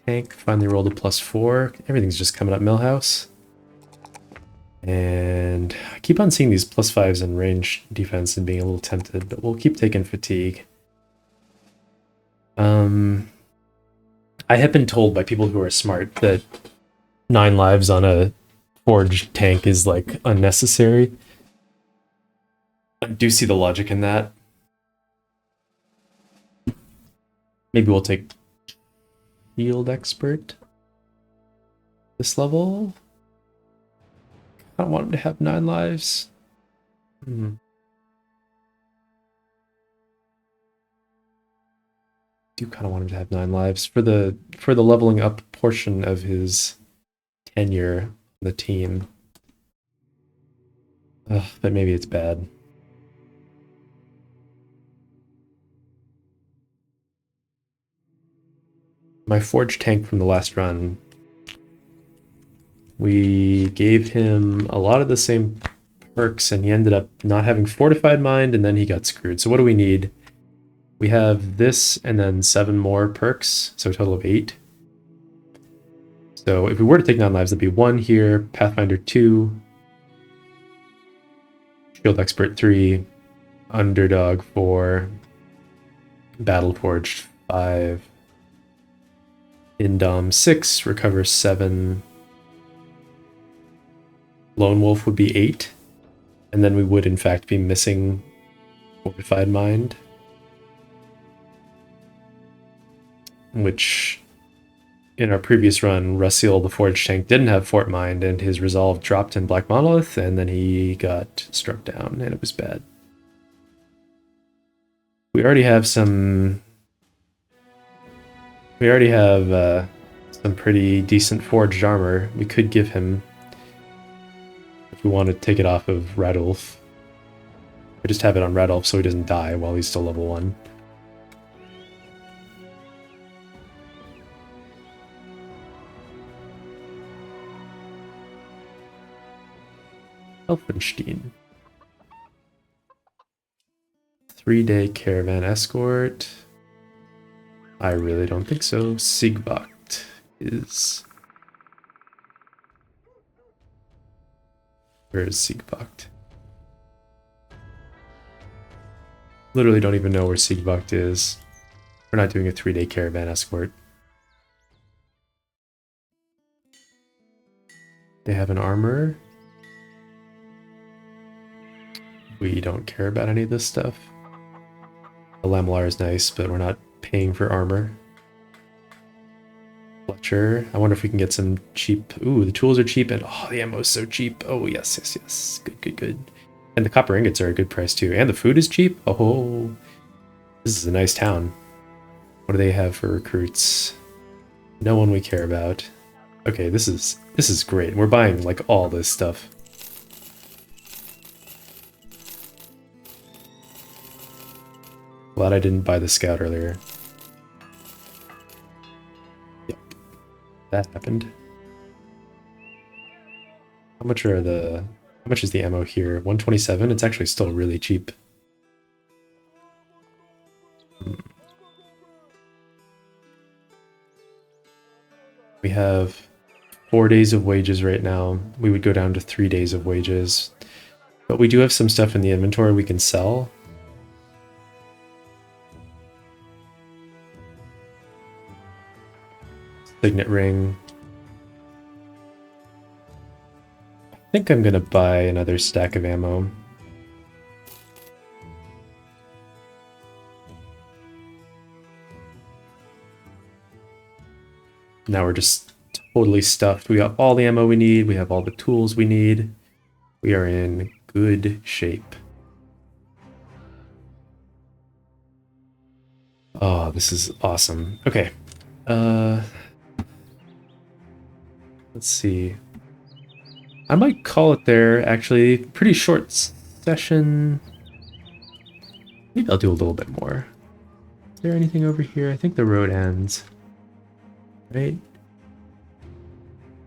Tank finally rolled a +4. Everything's just coming up Millhouse. And I keep on seeing these +5s in range defense and being a little tempted, but we'll keep taking fatigue. I have been told by people who are smart that 9 lives on a forged tank is like unnecessary. I do see the logic in that. Maybe we'll take Shield Expert this level. I don't want him to have 9 lives. Do kind of want him to have 9 lives for the leveling up portion of his tenure on the team. But maybe it's bad. My forged tank from the last run, we gave him a lot of the same perks and he ended up not having fortified mind and then he got screwed. So what do we need? We have this and then 7 more perks, so a total of 8. So if we were to take 9 lives, that'd be 1 here, Pathfinder 2, Shield Expert 3, Underdog 4, Battle Forged 5, Indom 6, Recover 7, Lone Wolf would be 8, and then we would in fact be missing Fortified Mind, which in our previous run, Russiel the Forged Tank didn't have Fort Mind and his resolve dropped in Black Monolith and then he got struck down and it was bad. We already have some pretty decent forged armor we could give him if we want to take it off of Radulf. Or just have it on Radulf so he doesn't die while he's still level 1. Elfenstein. 3-day caravan escort. I really don't think so. Siegwacht is... Where is Siegwacht? Literally don't even know where Siegwacht is. We're not doing a 3-day caravan escort. They have an armor. We don't care about any of this stuff. The Lamellar is nice, but we're not paying for armor. Fletcher. I wonder if we can get some cheap... Ooh, the tools are cheap, and oh, the ammo is so cheap. Oh, yes, yes, yes. Good, good, good. And the copper ingots are a good price, too. And the food is cheap. Oh, this is a nice town. What do they have for recruits? No one we care about. Okay, this is great. We're buying, like, all this stuff. Glad I didn't buy the scout earlier. Yep, that happened. How much is the ammo here? 127? It's actually still really cheap. We have 4 days of wages right now. We would go down to 3 days of wages. But we do have some stuff in the inventory we can sell. Signet ring. I think I'm gonna buy another stack of ammo. Now we're just totally stuffed. We got all the ammo we need. We have all the tools we need. We are in good shape. Oh, this is awesome. Okay. Let's see. I might call it there, actually. Pretty short session. Maybe I'll do a little bit more. Is there anything over here? I think the road ends. Right?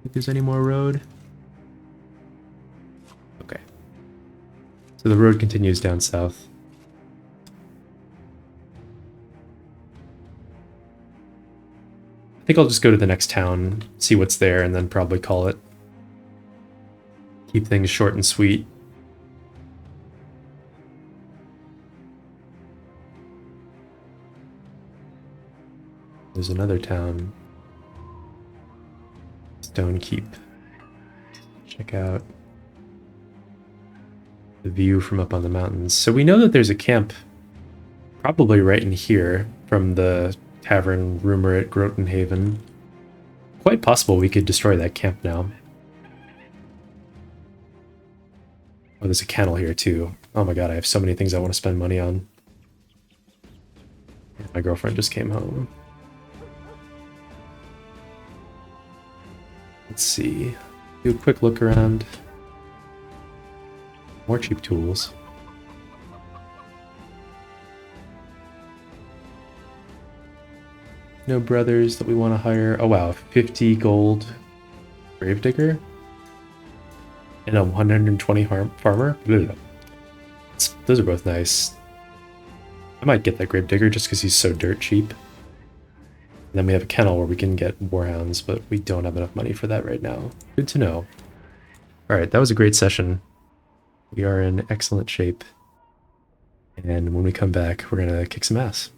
Think there's any more road? Okay. So the road continues down south. I think I'll just go to the next town, see what's there, and then probably call it. Keep things short and sweet. There's another town. Stone Keep. Check out the view from up on the mountains. So we know that there's a camp probably right in here from the tavern rumor at Grotenhaven. Quite possible we could destroy that camp now. Oh, there's a kennel here too. Oh my god, I have so many things I want to spend money on. My girlfriend just came home. Let's see. Do a quick look around. More cheap tools. No brothers that we want to hire. Oh wow, 50 gold gravedigger and a 120 farmer. Those are both nice. I might get that gravedigger just because he's so dirt cheap. And then we have a kennel where we can get warhounds, but we don't have enough money for that right now. Good to know. Alright, that was a great session. We are in excellent shape. And when we come back, we're going to kick some ass.